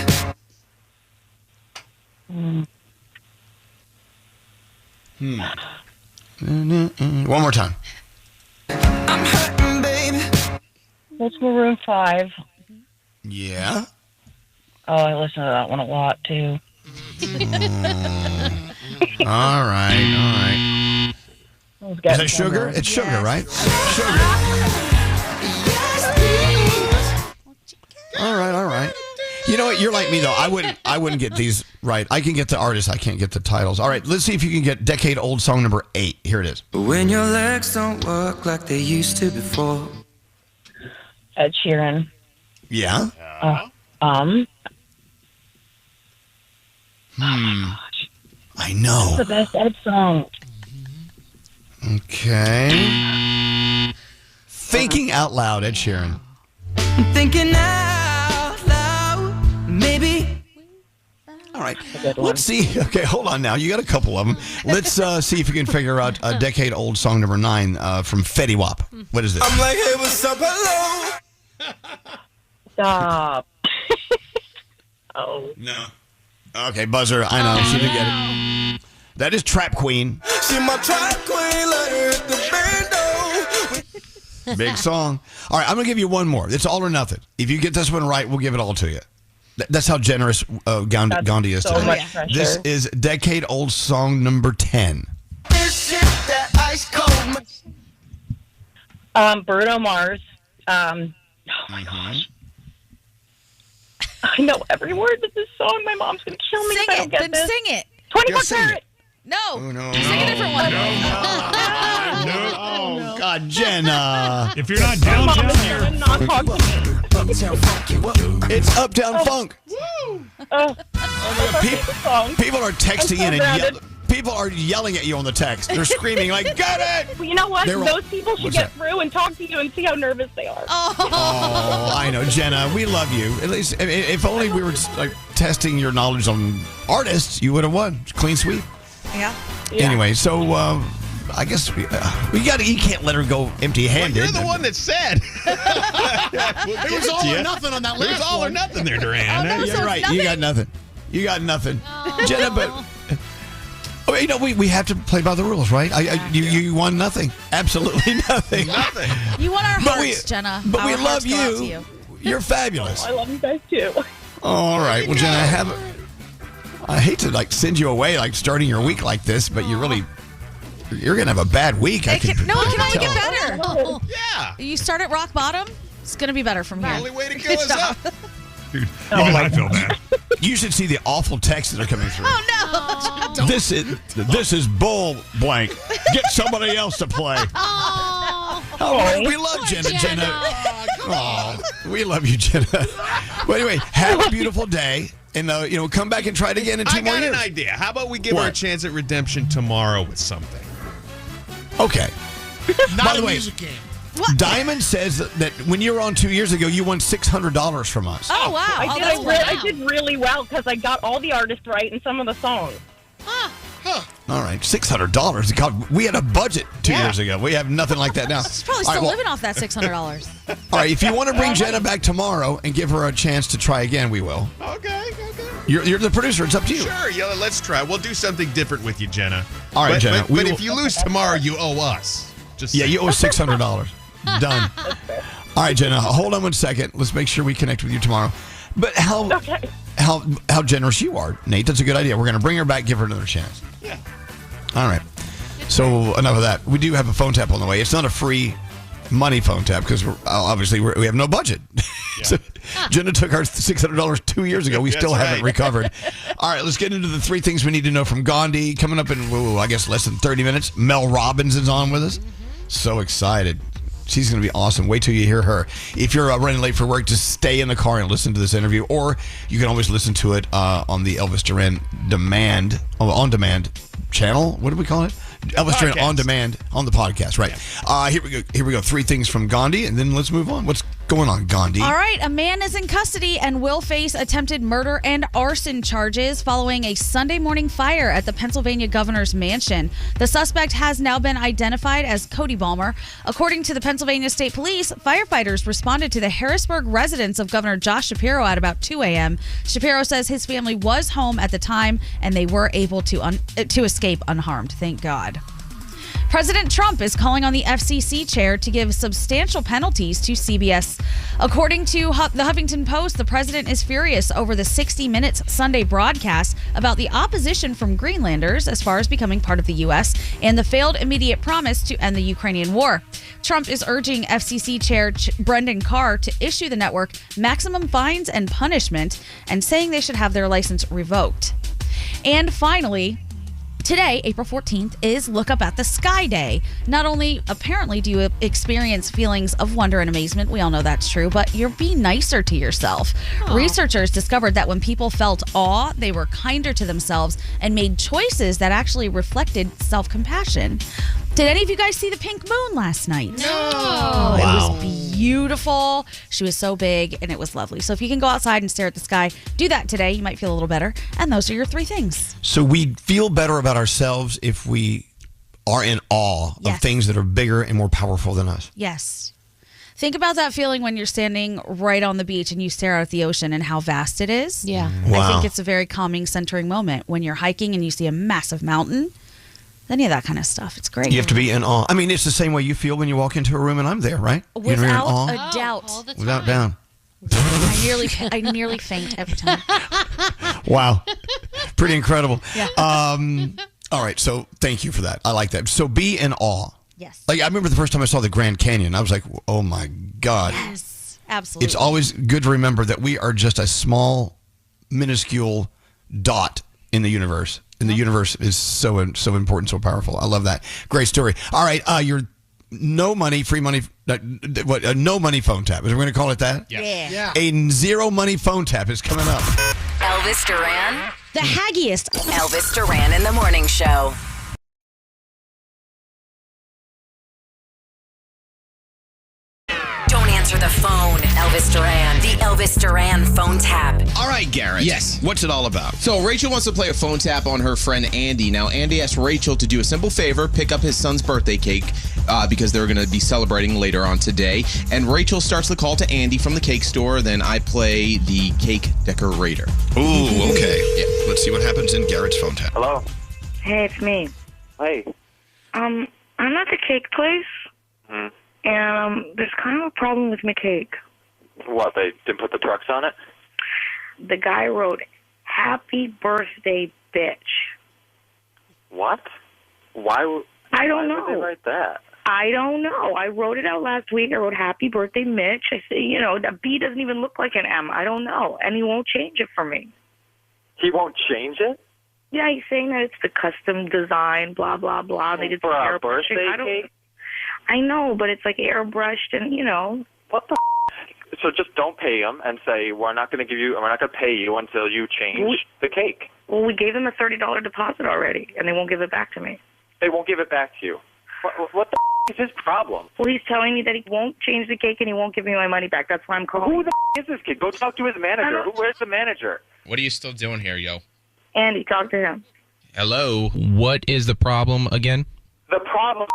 One more time. I'm hurting, baby. That's Maroon 5. Yeah. Oh, I listen to that one a lot too. All right. Is that Sugar? It's Sugar, right? Sugar. All right. You know what? You're like me though. I wouldn't get these right. I can get the artists. I can't get the titles. All right. Let's see if you can get decade-old song number 8. Here it is. When your legs don't work like they used to before. Ed Sheeran. Yeah. I know. That's the best Ed song. Okay. Thinking Out Loud, Ed Sheeran. Thinking out loud, maybe. All right. Let's see. Okay, hold on now. You got a couple of them. Let's see if you can figure out a decade-old song number 9 from Fetty Wap. What is this? I'm like, hey, what's up, hello? Stop. Oh. No. Okay, buzzer. I know. She didn't get it. That is Trap Queen. See my trap queen, let her hit the bando. Big song. All right, I'm going to give you one more. It's all or nothing. If you get this one right, we'll give it all to you. That's how generous Gandhi is so today. much pressure. This is decade-old song number 10. This shit that ice cold. Bruno Mars. Oh my gosh. I know every word of this song. My mom's going to kill me if I don't get this. Sing it. 24 Just sing it. Karat. No. Oh, no. Sing a different one. Oh, God, Jenna. If you're not downtown, you're Not talk to me. It's Uptown Funk. People are texting in and people are yelling at you on the text. They're screaming like, "Get it!" Well, you know what? They're- Those people should What's get that? through and talk to you and see how nervous they are. Oh, I know, Jenna. We love you. At least, if only we were like testing your knowledge on artists, you would have won. Clean sweep. Yeah. Anyway, so I guess you can't let her go empty-handed. You're the one that said. It was all or nothing on that last It was all or one. nothing there, Duran. Oh, no, You're so right. nothing? You got nothing. You got nothing, Jenna. But we have to play by the rules, right? You won nothing. Absolutely nothing. Nothing. You want our But hearts, Jenna. But we Our love hearts go out to you. You're fabulous. I love you guys too. All right. Well, Jenna, I hate to send you away starting your week like this, but you're gonna have a bad week. It can only get better. Yeah. You start at rock bottom. It's gonna be better from here. The only way to go is up. Dude, even I feel bad. You should see the awful texts that are coming through. Oh, no. This is bull blank. Get somebody else to play. We love Jenna. Oh, we love you, Jenna. Well, anyway, have a beautiful day. And, come back and try it again in 2 more years. I got an idea. How about we give her a chance at redemption tomorrow with something? Okay. Not By the way, music game. Diamond says that when you were on 2 years ago, you won $600 from us. Oh, wow. I did really well because I got all the artists right and some of the songs. All right, $600. God, we had a budget 2 years ago. We have nothing like that now. She's probably still living off that $600. All right, if you want to bring Jenna back tomorrow and give her a chance to try again, we will. Okay. You're the producer. It's up to you. Sure, let's try. We'll do something different with you, Jenna. All right, Jenna. But if you lose tomorrow, you owe us. You owe us $600. Done. All right, Jenna, hold on 1 second. Let's make sure we connect with you tomorrow. But how generous you are, Nate. That's a good idea. We're going to bring her back, give her another chance. Yeah. All right. So enough of that. We do have a phone tap on the way. It's not a free money phone tap because obviously we have no budget. So Jenna took our $600 2 years ago. We still haven't recovered. All right, let's get into the 3 things we need to know from Gandhi. Coming up in, I guess, less than 30 minutes. Mel Robbins is on with us. So excited. She's going to be awesome. Wait till you hear her. If you're running late for work, just stay in the car and listen to this interview. Or you can always listen to it on the Elvis Duran On Demand channel. What do we call it? Elvis Duran On Demand on the podcast. Right. Yeah. Here we go. 3 things from Gandhi, and then let's move on. What's going on, Gandhi? All right. A man is in custody and will face attempted murder and arson charges following a Sunday morning fire at the Pennsylvania governor's mansion. The suspect has now been identified as Cody Balmer. According to the Pennsylvania State Police, firefighters responded to the Harrisburg residence of Governor Josh Shapiro at about 2 a.m. Shapiro says his family was home at the time and they were able to escape unharmed. Thank God. President Trump is calling on the FCC chair to give substantial penalties to CBS. According to the Huffington Post, the president is furious over the 60 Minutes Sunday broadcast about the opposition from Greenlanders as far as becoming part of the U.S. and the failed immediate promise to end the Ukrainian war. Trump is urging FCC Chair Brendan Carr to issue the network maximum fines and punishment and saying they should have their license revoked. And finally, today, April 14th, is Look Up at the Sky Day. Not only, apparently, do you experience feelings of wonder and amazement, we all know that's true, but you're being nicer to yourself. Aww. Researchers discovered that when people felt awe, they were kinder to themselves and made choices that actually reflected self-compassion. Did any of you guys see the pink moon last night? No. Wow. It was beautiful. She was so big, and it was lovely. So if you can go outside and stare at the sky, do that today. You might feel a little better. And those are your 3 things. So we feel better about ourselves if we are in awe of things that are bigger and more powerful than us. Yes. Think about that feeling when you're standing right on the beach and you stare out at the ocean and how vast it is. Yeah. Wow. I think it's a very calming, centering moment. When you're hiking and you see a massive mountain, any of that kind of stuff. It's great. You have to be in awe. I mean, it's the same way you feel when you walk into a room and I'm there, right? Without you're in awe? a doubt. All the time. Without doubt. I nearly faint every time. Wow. Pretty incredible. Yeah. All right. So thank you for that. I like that. So be in awe. Yes. Like I remember the first time I saw the Grand Canyon, I was like, oh my God. Yes. Absolutely. It's always good to remember that we are just a small, minuscule dot in the universe. And the universe is so important, so powerful. I love that. Great story. All right, your no money, free money, no money phone tap. Is we going to call it that? Yes. Yeah. A 0 money phone tap is coming up. Elvis Duran. The haggiest. Elvis Duran in the Morning Show. Don't answer the phone. Elvis Duran. The Elvis Duran phone tap. All right, Garrett. Yes. What's it all about? So Rachel wants to play a phone tap on her friend Andy. Now, Andy asked Rachel to do a simple favor, pick up his son's birthday cake because they're going to be celebrating later on today. And Rachel starts the call to Andy from the cake store. Then I play the cake decorator. Ooh, okay. Yeah. Let's see what happens in Garrett's phone tap. Hello. Hey, it's me. Hey. I'm at the cake place, and there's kind of a problem with my cake. What, they didn't put the trucks on it? The guy wrote, "Happy birthday, bitch." What? Why? I don't Why would they know. write that? I don't know. I wrote it out last week. I wrote, "Happy birthday, Mitch." I said, the B doesn't even look like an M. I don't know. And he won't change it for me. He won't change it? Yeah, he's saying that it's the custom design, blah, blah, blah. They did For some a birthday airbrushing. cake? I know, but it's like airbrushed and, you know. What the So just don't pay him and say, we're not going to pay you until you change the cake. Well, we gave them a $30 deposit already, and they won't give it back to me. They won't give it back to you. What the is his problem? Well, he's telling me that he won't change the cake and he won't give me my money back. That's why I'm calling. Who the is this kid? Go talk to his manager. Where's the manager? What are you still doing here, yo? Andy, talk to him. Hello. What is the problem again? The problem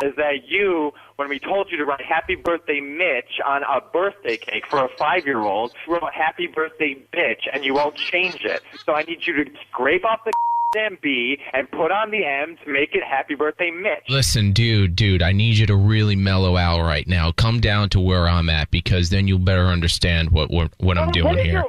is that you, when we told you to write Happy Birthday Mitch on a birthday cake for a 5-year-old, you wrote Happy Birthday Bitch, and you won't change it. So I need you to scrape off the damn B and put on the M to make it Happy Birthday Mitch. Listen, dude, I need you to really mellow out right now. Come down to where I'm at, because then you'll better understand what I'm doing here.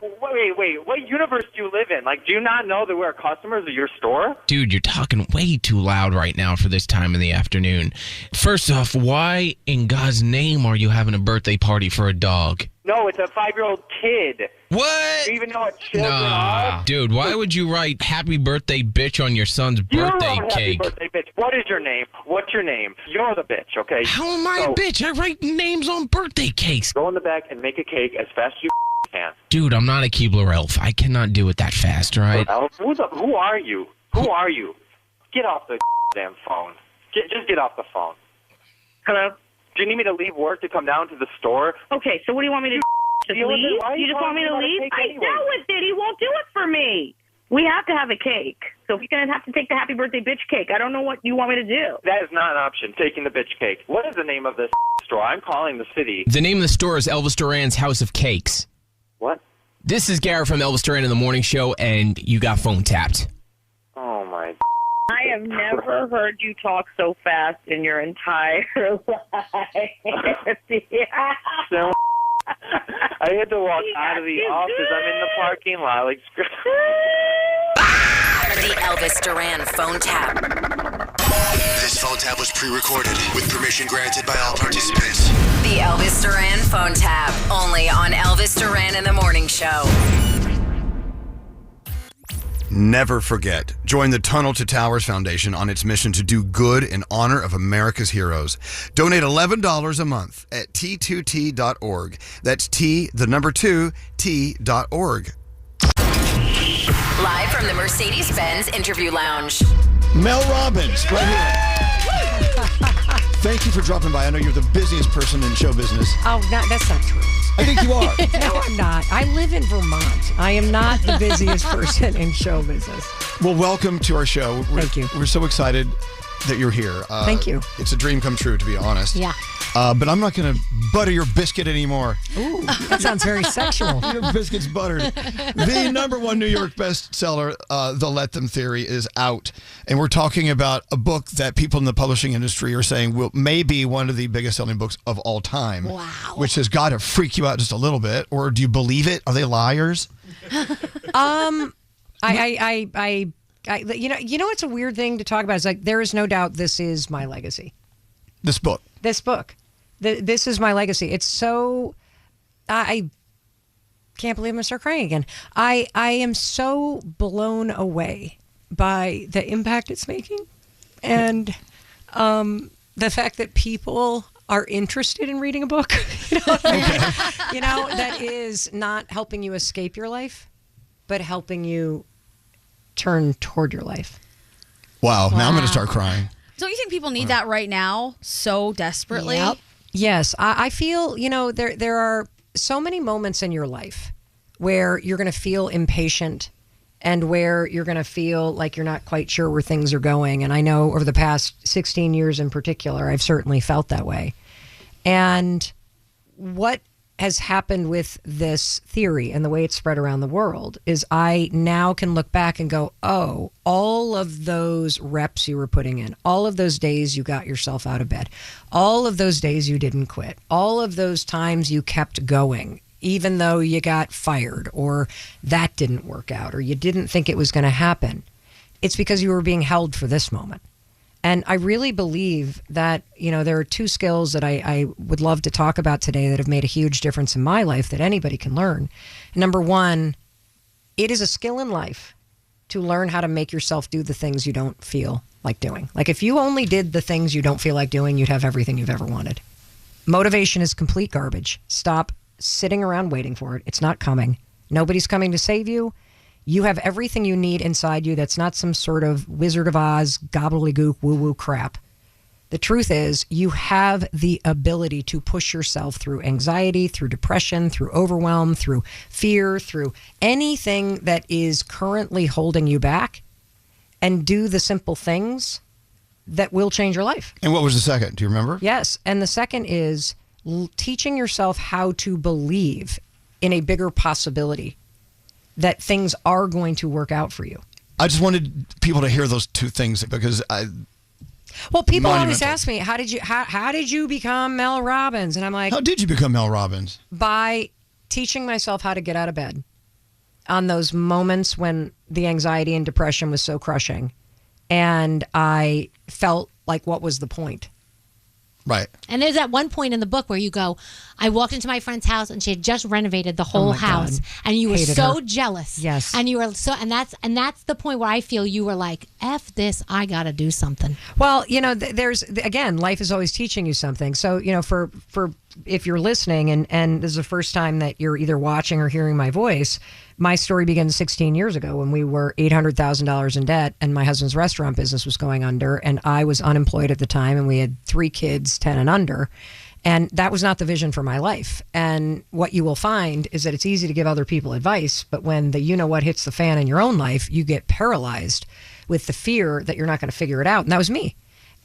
Wait, what universe do you live in? Like, do you not know that we're customers of your store? Dude, you're talking way too loud right now for this time in the afternoon. First off, why in God's name are you having a birthday party for a dog? No, it's a 5-year-old kid. What? Do you even know what children are? Dude, why would you write Happy Birthday Bitch on your son's birthday cake? Happy Birthday Bitch. What is your name? What's your name? You're the bitch, okay? How am I a bitch? I write names on birthday cakes. Go in the back and make a cake as fast as you can. Dude, I'm not a Keebler elf. I cannot do it that fast, all right? Who are you? Who are you? Get off the damn phone. Just get off the phone. Hello? Do you need me to leave work to come down to the store? Okay, so what do you want me to do? Just leave? You just want me to leave? I dealt with it. He won't do it for me. We have to have a cake. So we're going to have to take the Happy Birthday Bitch cake. I don't know what you want me to do. That is not an option, taking the bitch cake. What is the name of this store? I'm calling the city. The name of the store is Elvis Duran's House of Cakes. What? This is Garrett from Elvis Duran in the Morning Show, and you got phone tapped. Oh, my I have never heard you talk so fast in your entire life. So, I had to walk out of the office. I'm in the parking lot. Like, The Elvis Duran phone tap. This phone tap was pre-recorded with permission granted by all participants. The Elvis Duran phone tap. Only on Elvis Duran in the Morning Show. Never forget. Join the Tunnel to Towers Foundation on its mission to do good in honor of America's heroes. Donate $11 a month at t2t.org. That's T2T.org. Live from the Mercedes-Benz Interview Lounge. Mel Robbins, right here. Thank you for dropping by. I know you're the busiest person in show business. Oh, that's not true. I think you are. No, I'm not. I live in Vermont. I am not the busiest person in show business. Well, welcome to our show. Thank you. We're so excited that you're here. Thank you. It's a dream come true, to be honest. Yeah. But I'm not going to butter your biscuit anymore. Ooh, that sounds very sexual. Your biscuit's buttered. The #1 New York bestseller, The Let Them Theory, is out. And we're talking about a book that people in the publishing industry are saying may be one of the biggest selling books of all time. Wow. Which has got to freak you out just a little bit. Or do you believe it? Are they liars? You know, it's a weird thing to talk about. It's like, there is no doubt this is my legacy. This book. This is my legacy. It's so, I can't believe I'm going to start crying again. I am so blown away by the impact it's making, and the fact that people are interested in reading a book. You know what I mean? You know, that is not helping you escape your life, but helping you turn toward your life. Wow. Now I'm going to start crying. Don't you think people need that right now so desperately? Yep. Yes. I feel, there are so many moments in your life where you're going to feel impatient and where you're going to feel like you're not quite sure where things are going. And I know over the past 16 years in particular, I've certainly felt that way. And what has happened with this theory and the way it's spread around the world is I now can look back and go, oh, all of those reps you were putting in, all of those days you got yourself out of bed, all of those days you didn't quit, all of those times you kept going, even though you got fired or that didn't work out or you didn't think it was going to happen. It's because you were being held for this moment. And I really believe that, there are two skills that I would love to talk about today that have made a huge difference in my life that anybody can learn. Number one It is a skill in life to learn how to make yourself do the things you don't feel like doing. Like if you only did the things you don't feel like doing, you'd have everything you've ever wanted. Motivation is complete garbage. Stop sitting around waiting for it. It's not coming. Nobody's coming to save you. You have everything you need inside you. That's not some sort of Wizard of Oz, gobbledygook, woo-woo crap. The truth is, you have the ability to push yourself through anxiety, through depression, through overwhelm, through fear, through anything that is currently holding you back, and do the simple things that will change your life. And what was the second? Do you remember? Yes. And the second is teaching yourself how to believe in a bigger possibility that things are going to work out for you. I just wanted people to hear those two things because Well, people always monumental. ask me, how did you become Mel Robbins? And I'm like, how did you become Mel Robbins? By teaching myself how to get out of bed on those moments when the anxiety and depression was so crushing. And I felt like, what was the point? Right. And there's that one point in the book where you go, I walked into my friend's house and she had just renovated the whole my house, God. and you were Hated so her. jealous. Yes. And you were so, and that's the point where I feel you were like, F this, I got to do something. Well, there's, again, life is always teaching you something. So, for if you're listening and this is the first time that you're either watching or hearing my voice, my story began 16 years ago when we were $800,000 in debt and my husband's restaurant business was going under and I was unemployed at the time and we had 3 kids, 10 and under. And that was not the vision for my life. And what you will find is that it's easy to give other people advice, but when the you-know-what hits the fan in your own life, you get paralyzed with the fear that you're not going to figure it out. And that was me.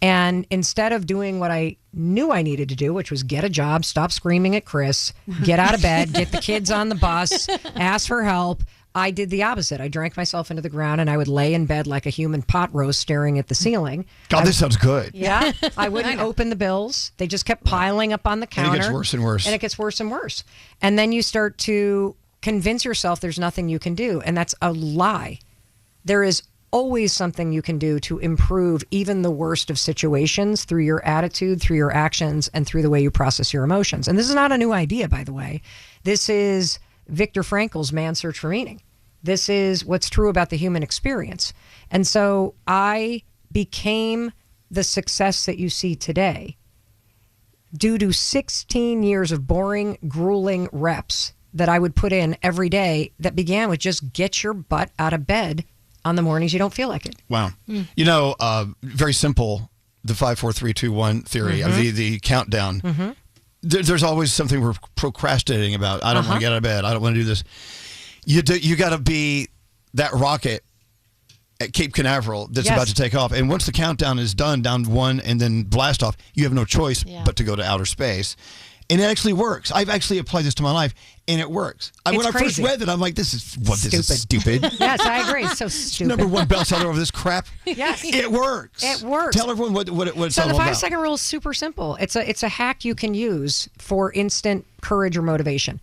And instead of doing what I knew I needed to do, which was get a job, stop screaming at Chris, get out of bed, get the kids on the bus, ask for help, I did the opposite. I drank myself into the ground and I would lay in bed like a human pot roast staring at the ceiling. God, this sounds good. Yeah. I wouldn't open the bills. They just kept piling up on the counter. And it gets worse and worse. And it gets worse and worse. And then you start to convince yourself there's nothing you can do. And that's a lie. There is always something you can do to improve even the worst of situations through your attitude, through your actions, and through the way you process your emotions. And this is not a new idea, by the way. This is Viktor Frankl's Man's Search for Meaning. This is what's true about the human experience. And so I became the success that you see today due to 16 years of boring, grueling reps that I would put in every day that began with just get your butt out of bed on the mornings you don't feel like it. Wow. Very simple, the 5, 4, 3, 2, 1 theory of the countdown. There's always something we're procrastinating about. I don't want to get out of bed. I don't want to do this. You got to be that rocket at Cape Canaveral that's about to take off. And once the countdown is done, down 1 and then blast off, you have no choice but to go to outer space. And it actually works. I've actually applied this to my life, and it works. When I first read it, I'm like, this is stupid. Yes, I agree. It's so stupid. Number 1 bestseller over this crap. Yes. It works. It works. Tell everyone what it's so all the about. 5-second rule is super simple. It's a hack you can use for instant courage or motivation.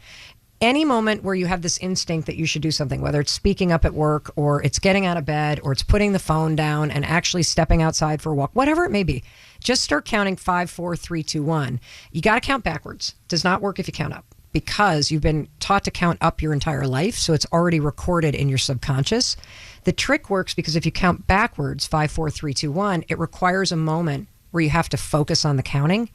Any moment where you have this instinct that you should do something, whether it's speaking up at work or it's getting out of bed or it's putting the phone down and actually stepping outside for a walk, whatever it may be, just start counting 5, 4, 3, 2, 1. You got to count backwards. Does not work if you count up because you've been taught to count up your entire life, so it's already recorded in your subconscious. The trick works because if you count backwards, 5, 4, 3, 2, 1, it requires a moment where you have to focus on the counting,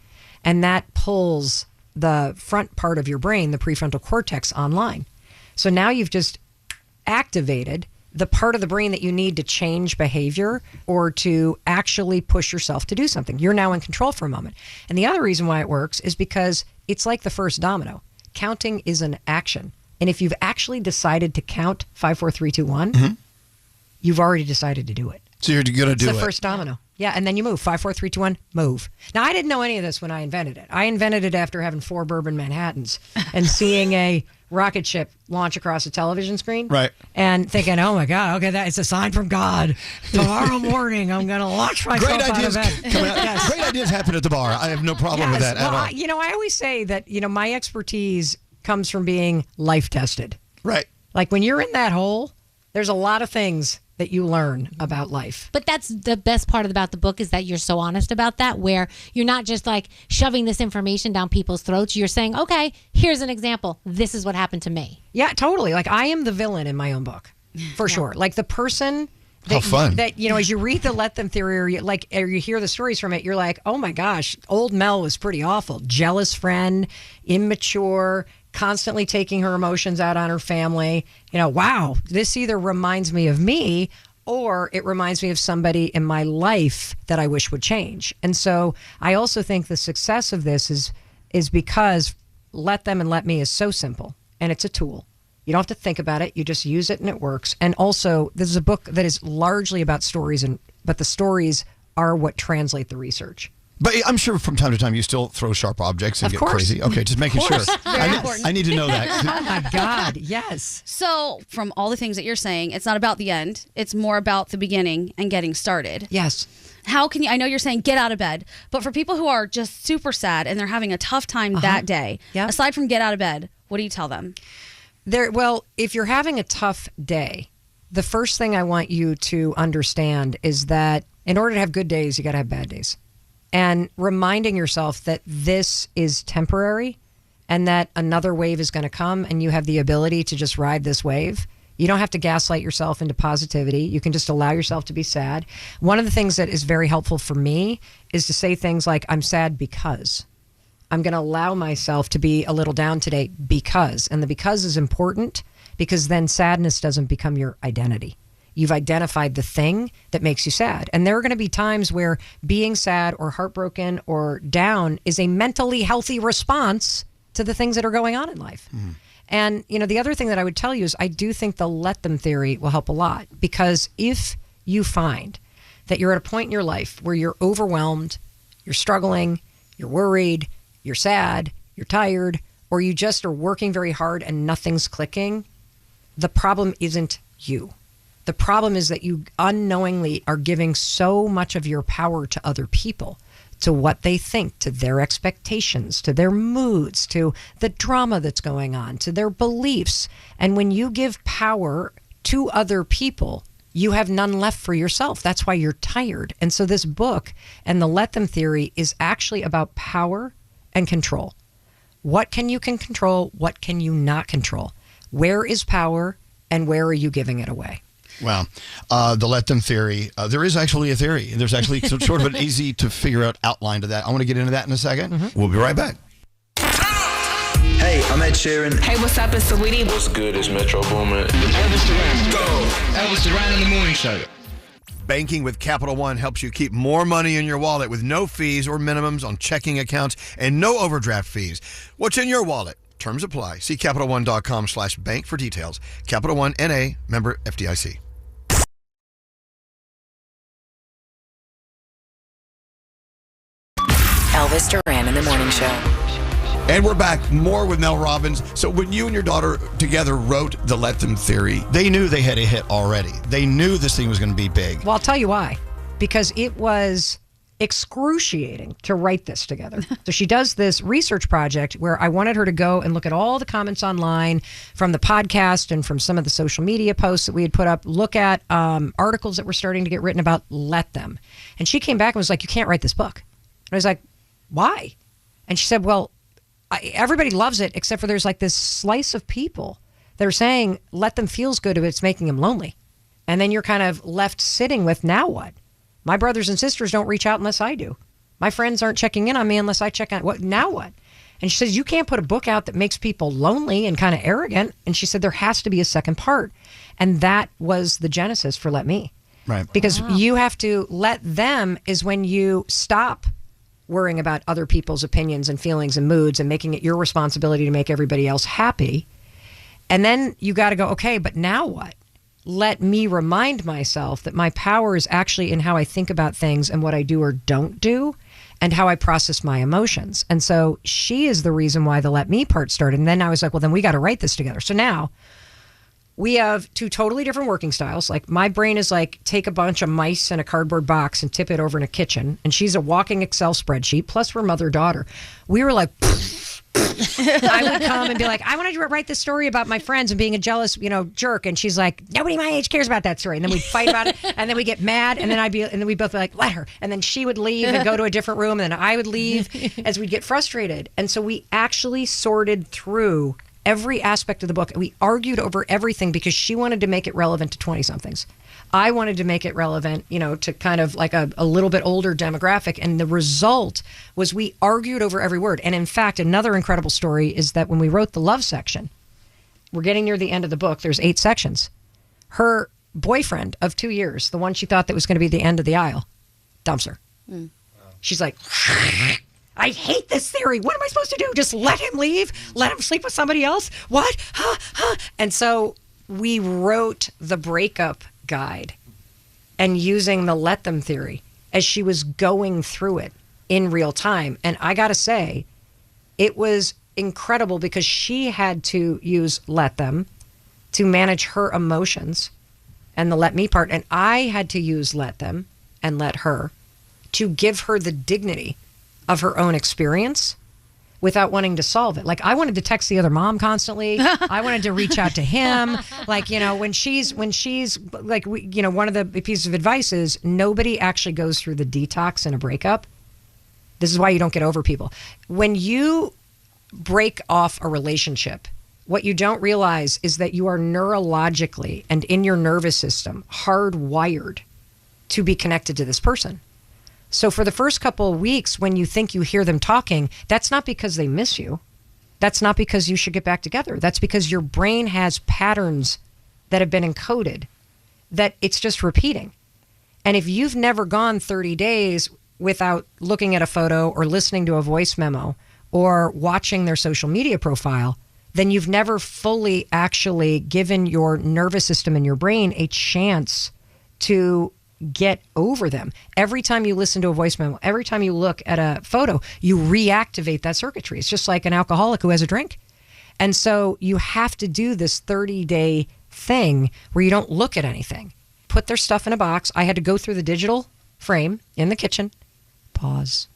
and that pulls the front part of your brain, the prefrontal cortex, online. So now you've just activated the part of the brain that you need to change behavior or to actually push yourself to do something. You're now in control for a moment. And the other reason why it works is because it's like the first domino. Counting is an action. And if you've actually decided to count 5, 4, 3, 2, 1, you've already decided to do it. So you're going to do it. It's the first domino. Yeah, and then you move. 5, 4, 3, 2, 1, move. Now, I didn't know any of this when I invented it. I invented it after having 4 bourbon Manhattans and seeing a rocket ship launch across a television screen. Right. And thinking, oh, my God, okay, that is a sign from God. Tomorrow morning, I'm going to launch myself out of bed. Yes. Great ideas happen at the bar. I have no problem with that at all. I always say that, my expertise comes from being life tested. Right. Like when you're in that hole, there's a lot of things that you learn about life. But that's the best part about the book is that you're so honest about that, where you're not just like shoving this information down people's throats. You're saying, okay, here's an example. This is what happened to me. Yeah, totally. Like I am the villain in my own book, for sure. Like the person that, How fun. that as you read the Let Them theory, or you hear the stories from it, you're like, oh my gosh, old Mel was pretty awful. Jealous friend, immature, constantly taking her emotions out on her family. Wow, this either reminds me of me or it reminds me of somebody in my life that I wish would change. And so I also think the success of this is because Let Them and Let Me is so simple, and it's a tool. You don't have to think about it. You just use it and it works. And also, this is a book that is largely about stories, but the stories are what translate the research. But I'm sure from time to time you still throw sharp objects and Of get course. crazy. Okay, just making sure. Very important. I need to know that. Oh my God, yes. So, from all the things that you're saying, it's not about the end. It's more about the beginning and getting started. Yes. How can you, I know you're saying get out of bed, but for people who are just super sad and they're having a tough time that day, aside from get out of bed, what do you tell them? Well, if you're having a tough day, the first thing I want you to understand is that in order to have good days, you got to have bad days. And reminding yourself that this is temporary and that another wave is going to come and you have the ability to just ride this wave. You don't have to gaslight yourself into positivity. You can just allow yourself to be sad. One of the things that is very helpful for me is to say things like, I'm sad because. I'm going to allow myself to be a little down today because. And the because is important because then sadness doesn't become your identity. You've identified the thing that makes you sad. And there are going to be times where being sad or heartbroken or down is a mentally healthy response to the things that are going on in life. And, the other thing that I would tell you is I do think the Let Them theory will help a lot, because if you find that you're at a point in your life where you're overwhelmed, you're struggling, you're worried, you're sad, you're tired, or you just are working very hard and nothing's clicking, the problem isn't you. The problem is that you unknowingly are giving so much of your power to other people, to what they think, to their expectations, to their moods, to the drama that's going on, to their beliefs. And when you give power to other people, you have none left for yourself. That's why you're tired. And so this book and the Let Them theory is actually about power and control. What can you control? What can you not control? Where is power and where are you giving it away? Wow. The Let Them theory. There is actually a theory. There's actually sort of an easy to figure out outline to that. I want to get into that in a second. We'll be right back. Hey, I'm Ed Sheeran. Hey, what's up? It's Saweetie. What's good? It's Metro Boomin. Elvis Duran. Go! Elvis Duran in the Morning Show. Banking with Capital One helps you keep more money in your wallet with no fees or minimums on checking accounts and no overdraft fees. What's in your wallet? Terms apply. See CapitalOne.com/bank for details. Capital One N.A. member FDIC. Elvis Duran in the Morning Show. And we're back, more with Mel Robbins. So when you and your daughter together wrote the Let Them theory, they knew they had a hit already. They knew this thing was going to be big. Well, I'll tell you why. Because it was excruciating to write this together. So she does this research project where I wanted her to go and look at all the comments online from the podcast and from some of the social media posts that we had put up, look at articles that were starting to get written about Let Them. And she came back and was like, you can't write this book. And I was like, why? And she said, well, everybody loves it except for there's like this slice of people that are saying Let Them feels good if it's making them lonely. And then you're kind of left sitting with, now what? My brothers and sisters don't reach out unless I do. My friends aren't checking in on me unless I check on what. Now what? And she says, you can't put a book out that makes people lonely and kind of arrogant. And she said, there has to be a second part. And that was the genesis for Let Me. Right. Because you have to let them is when you stop worrying about other people's opinions and feelings and moods and making it your responsibility to make everybody else happy. And then you got to go, okay, but now what? Let me remind myself that my power is actually in how I think about things and what I do or don't do and how I process my emotions. And so she is the reason why the Let Me part started. And then I was like, well, then we got to write this together. So now we have two totally different working styles. Like my brain is like, take a bunch of mice in a cardboard box and tip it over in a kitchen. And she's a walking Excel spreadsheet. Plus we're mother-daughter. We were like, I would come and be like, I want to write this story about my friends and being a jealous, jerk. And she's like, nobody my age cares about that story. And then we'd fight about it, and then we get mad, and then we'd both be like, let her. And then she would leave and go to a different room, and then I would leave as we'd get frustrated. And so we actually sorted through every aspect of the book. We argued over everything because she wanted to make it relevant to 20-somethings. I wanted to make it relevant, to kind of like a little bit older demographic. And the result was we argued over every word. And in fact, another incredible story is that when we wrote the love section, we're getting near the end of the book. There's 8 sections. Her boyfriend of 2 years, the one she thought that was going to be the end of the aisle, dumps her. She's like, I hate this theory. What am I supposed to do? Just let him leave? Let him sleep with somebody else? What? And so we wrote the breakup guide and using the let them theory as she was going through it in real time. And I got to say, it was incredible because she had to use let them to manage her emotions and the let me part. And I had to use let them and let her to give her the dignity of her own experience without wanting to solve it. Like, I wanted to text the other mom constantly. I wanted to reach out to him. Like, when she's like, one of the pieces of advice is nobody actually goes through the detox in a breakup. This is why you don't get over people. When you break off a relationship, what you don't realize is that you are neurologically and in your nervous system hardwired to be connected to this person. So for the first couple of weeks, when you think you hear them talking, that's not because they miss you. That's not because you should get back together. That's because your brain has patterns that have been encoded that it's just repeating. And if you've never gone 30 days without looking at a photo or listening to a voice memo or watching their social media profile, then you've never fully actually given your nervous system and your brain a chance to get over them. Every time you listen to a voice memo, every time you look at a photo, you reactivate that circuitry. It's just like an alcoholic who has a drink. And so you have to do this 30-day thing where you don't look at anything. Put their stuff in a box. I had to go through the digital frame in the kitchen. Pause.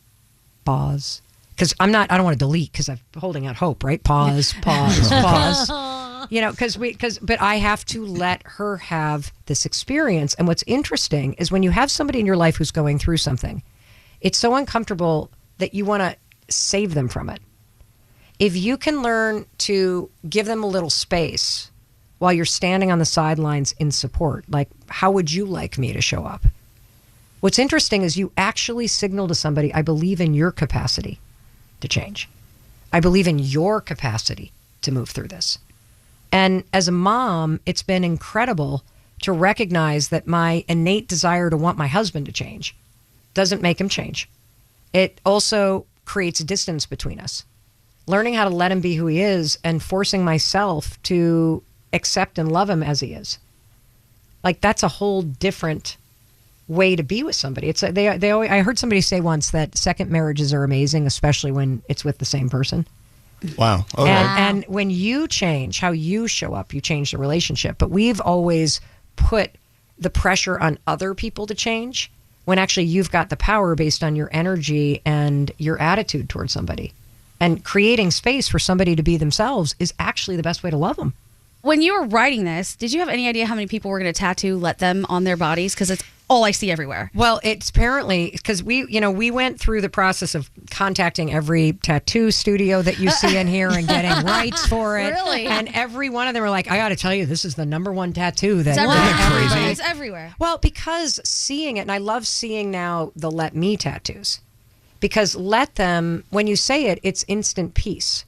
Because I don't want to delete because I'm holding out hope, right? Pause. But I have to let her have this experience. And what's interesting is when you have somebody in your life who's going through something, it's so uncomfortable that you want to save them from it. If you can learn to give them a little space while you're standing on the sidelines in support, like, how would you like me to show up? What's interesting is you actually signal to somebody, I believe in your capacity to change. I believe in your capacity to move through this. And as a mom, it's been incredible to recognize that my innate desire to want my husband to change doesn't make him change. It also creates distance between us. Learning how to let him be who he is and forcing myself to accept and love him as he is. Like, that's a whole different way to be with somebody. It's they always, I heard somebody say once that second marriages are amazing, especially when it's with the same person. Wow. Okay. And when you change how you show up, you change the relationship. But we've always put the pressure on other people to change when actually you've got the power based on your energy and your attitude towards somebody. And creating space for somebody to be themselves is actually the best way to love them. When you were writing this, did you have any idea how many people were going to tattoo let them on their bodies? Because it's all I see everywhere. Well, it's apparently because we went through the process of contacting every tattoo studio that you see in here and getting rights for it. Really? And every one of them were like, I got to tell you, this is the #1 tattoo that it's everywhere. It's everywhere. Well, because seeing it, and I love seeing now the let me tattoos, because let them, when you say it, it's instant peace.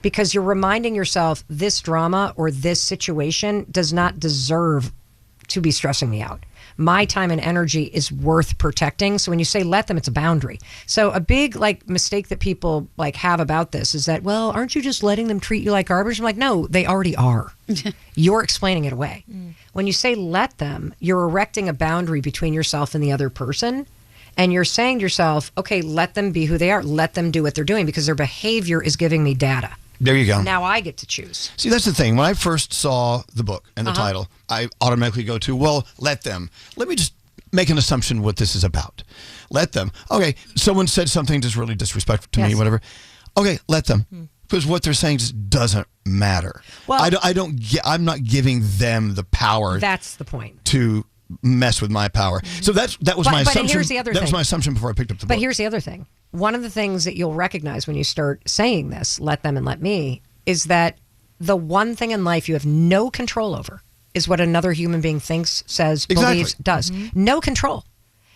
Because you're reminding yourself this drama or this situation does not deserve to be stressing me out. My time and energy is worth protecting. So when you say let them, it's a boundary. So a big mistake that people have about this is that, well, aren't you just letting them treat you like garbage? I'm like, no, they already are. You're explaining it away. When you say let them, you're erecting a boundary between yourself and the other person. And you're saying to yourself, okay, let them be who they are. Let them do what they're doing because their behavior is giving me data. There you go. Now I get to choose. See, that's the thing. When I first saw the book and the title, I automatically go to, well, let them. Let me just make an assumption what this is about. Let them. Okay, someone said something just really disrespectful to me, whatever. Okay, let them. Because what they're saying just doesn't matter. Well, I'm not giving them the power. That's the point. To mess with my power. So that was my assumption. But here's the other thing. That was my assumption before I picked up the book. But here's the other thing. One of the things that you'll recognize when you start saying this, let them and let me, is that the one thing in life you have no control over is what another human being thinks, says, believes, does. No control.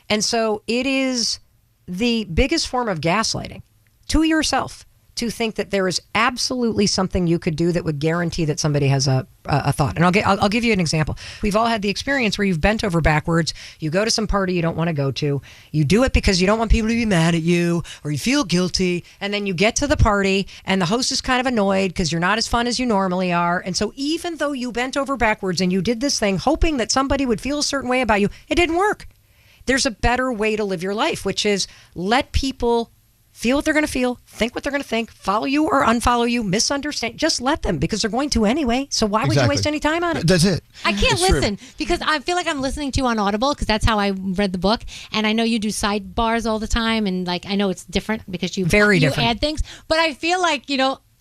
And so it is the biggest form of gaslighting to yourself to think that there is absolutely something you could do that would guarantee that somebody has a thought. And I'll give you an example. We've all had the experience where you've bent over backwards. You go to some party you don't want to go to. You do it because you don't want people to be mad at you or you feel guilty. And then you get to the party and the host is kind of annoyed because you're not as fun as you normally are. And so even though you bent over backwards and you did this thing hoping that somebody would feel a certain way about you, it didn't work. There's a better way to live your life, which is let people feel what they're going to feel, think what they're going to think, follow you or unfollow you, misunderstand. Just let them, because they're going to anyway. So why would you waste any time on it? That's it. I can't listen because I feel like I'm listening to you on Audible because that's how I read the book. And I know you do sidebars all the time. And like I know it's different because you add things. But I feel like,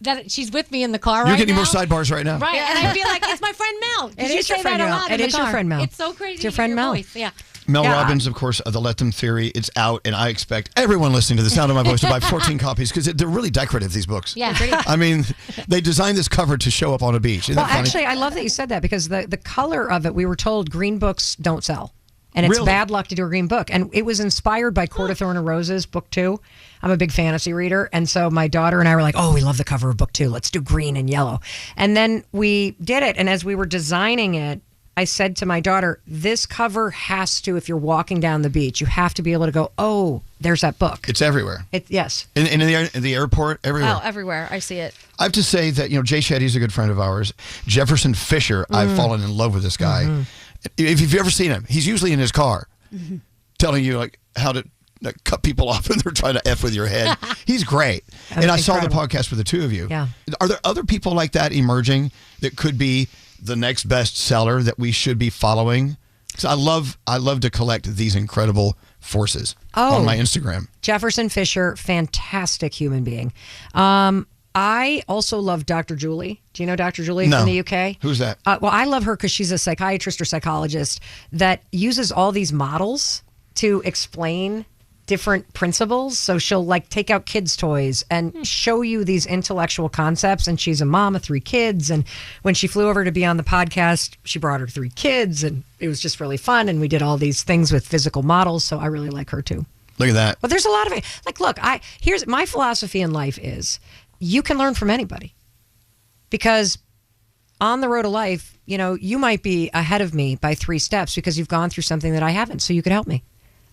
that she's with me in the car You're getting more sidebars right now. Right. And I feel like it's my friend Mel. It is your friend Mel. It is your friend Mel. It's so crazy. It's your friend Mel. Voice. Yeah. Mel Robbins, of course, the Let Them Theory. It's out, and I expect everyone listening to the sound of my voice to buy 14 copies because they're really decorative, these books. Yeah. I mean, they designed this cover to show up on a beach. Isn't that funny? Actually, I love that you said that because the color of it, we were told green books don't sell. And it's bad luck to do a green book. And it was inspired by Court of Thorn and Roses, book 2. I'm a big fantasy reader. And so my daughter and I were like, oh, we love the cover of book 2. Let's do green and yellow. And then we did it. And as we were designing it, I said to my daughter, this cover has to, if you're walking down the beach, you have to be able to go, oh, there's that book. It's everywhere. Yes. In the airport, everywhere. Oh, everywhere. I see it. I have to say that, Jay Shetty's a good friend of ours. Jefferson Fisher, I've fallen in love with this guy. Mm-hmm. If you've ever seen him, he's usually in his car telling you like how to cut people off when they're trying to F with your head. He's great. And I saw the podcast with the two of you. Yeah. Are there other people like that emerging that could be the next best seller that we should be following? So I love to collect these incredible forces on my Instagram. Jefferson Fisher, fantastic human being. I also love Dr. Julie. Do you know Dr. Julie from the UK? Who's that? Well, I love her because she's a psychiatrist or psychologist that uses all these models to explain different principles. So she'll like take out kids' toys and show you these intellectual concepts. And she's a mom of 3 kids. And when she flew over to be on the podcast, she brought her 3 kids. And it was just really fun. And we did all these things with physical models. So I really like her too. Look at that. But there's a lot of it. Like, look, here's my philosophy in life is you can learn from anybody. Because on the road of life, you might be ahead of me by 3 steps because you've gone through something that I haven't. So you could help me.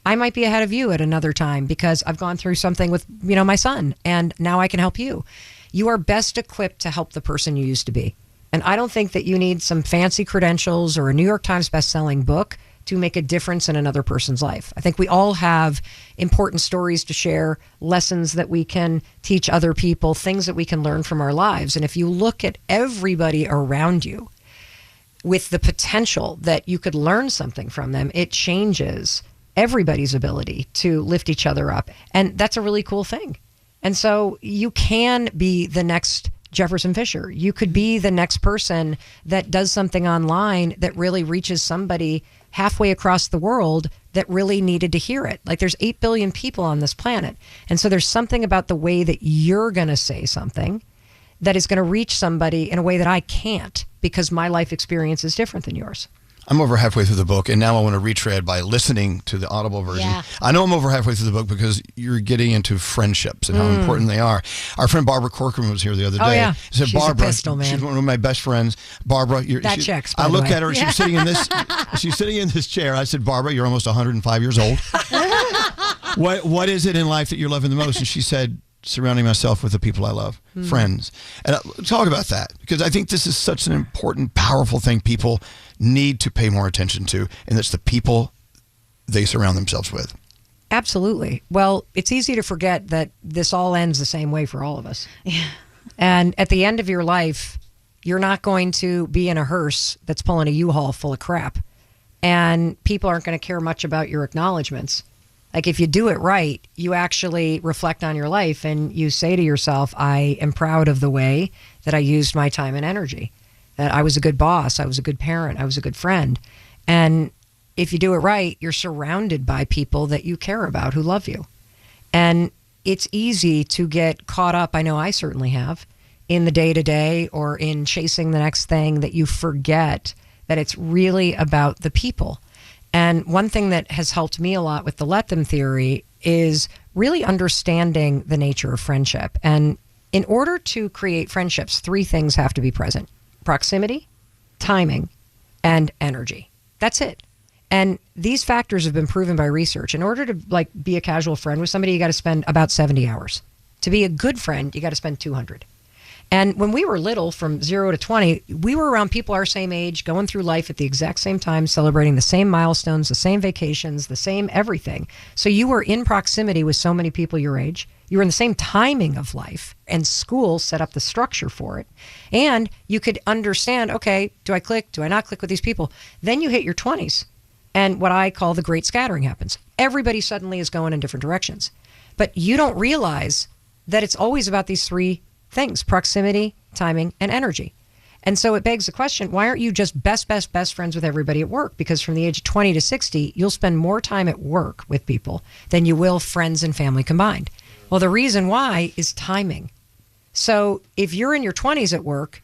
I might be ahead of you at another time because I've gone through something with, my son, and now I can help you. You are best equipped to help the person you used to be. And I don't think that you need some fancy credentials or a New York Times best-selling book to make a difference in another person's life. I think we all have important stories to share, lessons that we can teach other people, things that we can learn from our lives. And if you look at everybody around you with the potential that you could learn something from them, it changes everybody's ability to lift each other up. And that's a really cool thing. And so you can be the next Jefferson Fisher. You could be the next person that does something online that really reaches somebody halfway across the world that really needed to hear it. Like there's 8 billion people on this planet. And so there's something about the way that you're going to say something that is going to reach somebody in a way that I can't because my life experience is different than yours. I'm over halfway through the book, and now I want to retread by listening to the Audible version. Yeah. I know I'm over halfway through the book because you're getting into friendships and how important they are. Our friend Barbara Corcoran was here the other day. Oh, yeah. Said, she's Barbara, a pistol, man. She's one of my best friends. Barbara, checks, by I the looked way. at her, she's sitting in this she's sitting in this chair. I said, Barbara, you're almost 105 years old. What is it in life that you're loving the most? And she said, surrounding myself with the people I love, friends. And talk about that, because I think this is such an important, powerful thing people need to pay more attention to, and that's the people they surround themselves with. Absolutely. Well, it's easy to forget that this all ends the same way for all of us. Yeah. And at the end of your life, you're not going to be in a hearse that's pulling a U-Haul full of crap. And people aren't going to care much about your acknowledgments. Like if you do it right, you actually reflect on your life and you say to yourself, I am proud of the way that I used my time and energy, that I was a good boss, I was a good parent, I was a good friend. And if you do it right, you're surrounded by people that you care about who love you. And it's easy to get caught up, I know I certainly have, in the day-to-day or in chasing the next thing, that you forget that it's really about the people. And one thing that has helped me a lot with the let them theory is really understanding the nature of friendship. And in order to create friendships, 3 things have to be present: proximity, timing, and energy. That's it. And these factors have been proven by research. In order to be a casual friend with somebody, you got to spend about 70 hours. To be a good friend, you got to spend 200. And when we were little, from 0 to 20, we were around people our same age, going through life at the exact same time, celebrating the same milestones, the same vacations, the same everything. So you were in proximity with so many people your age. You were in the same timing of life, and school set up the structure for it. And you could understand, okay, do I click? Do I not click with these people? Then you hit your 20s, and what I call the great scattering happens. Everybody suddenly is going in different directions. But you don't realize that it's always about these 3 things: proximity, timing, and energy. And so it begs the question, why aren't you just best friends with everybody at work? Because from the age of 20 to 60, you'll spend more time at work with people than you will friends and family combined. Well, the reason why is timing. So if you're in your 20s at work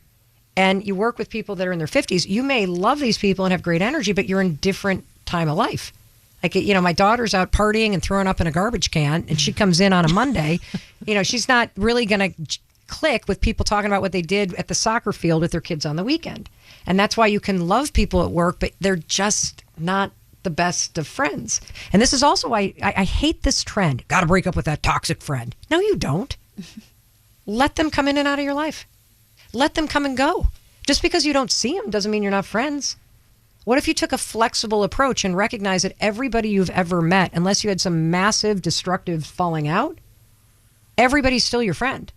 and you work with people that are in their 50s, you may love these people and have great energy, but you're in different time of life. Like, my daughter's out partying and throwing up in a garbage can, and she comes in on a Monday. She's not really going to click with people talking about what they did at the soccer field with their kids on the weekend. And that's why you can love people at work, but they're just not the best of friends. And this is also why I hate this trend. Got to break up with that toxic friend. No, you don't. Let them come in and out of your life. Let them come and go. Just because you don't see them doesn't mean you're not friends. What if you took a flexible approach and recognized that everybody you've ever met, unless you had some massive destructive falling out, everybody's still your friend?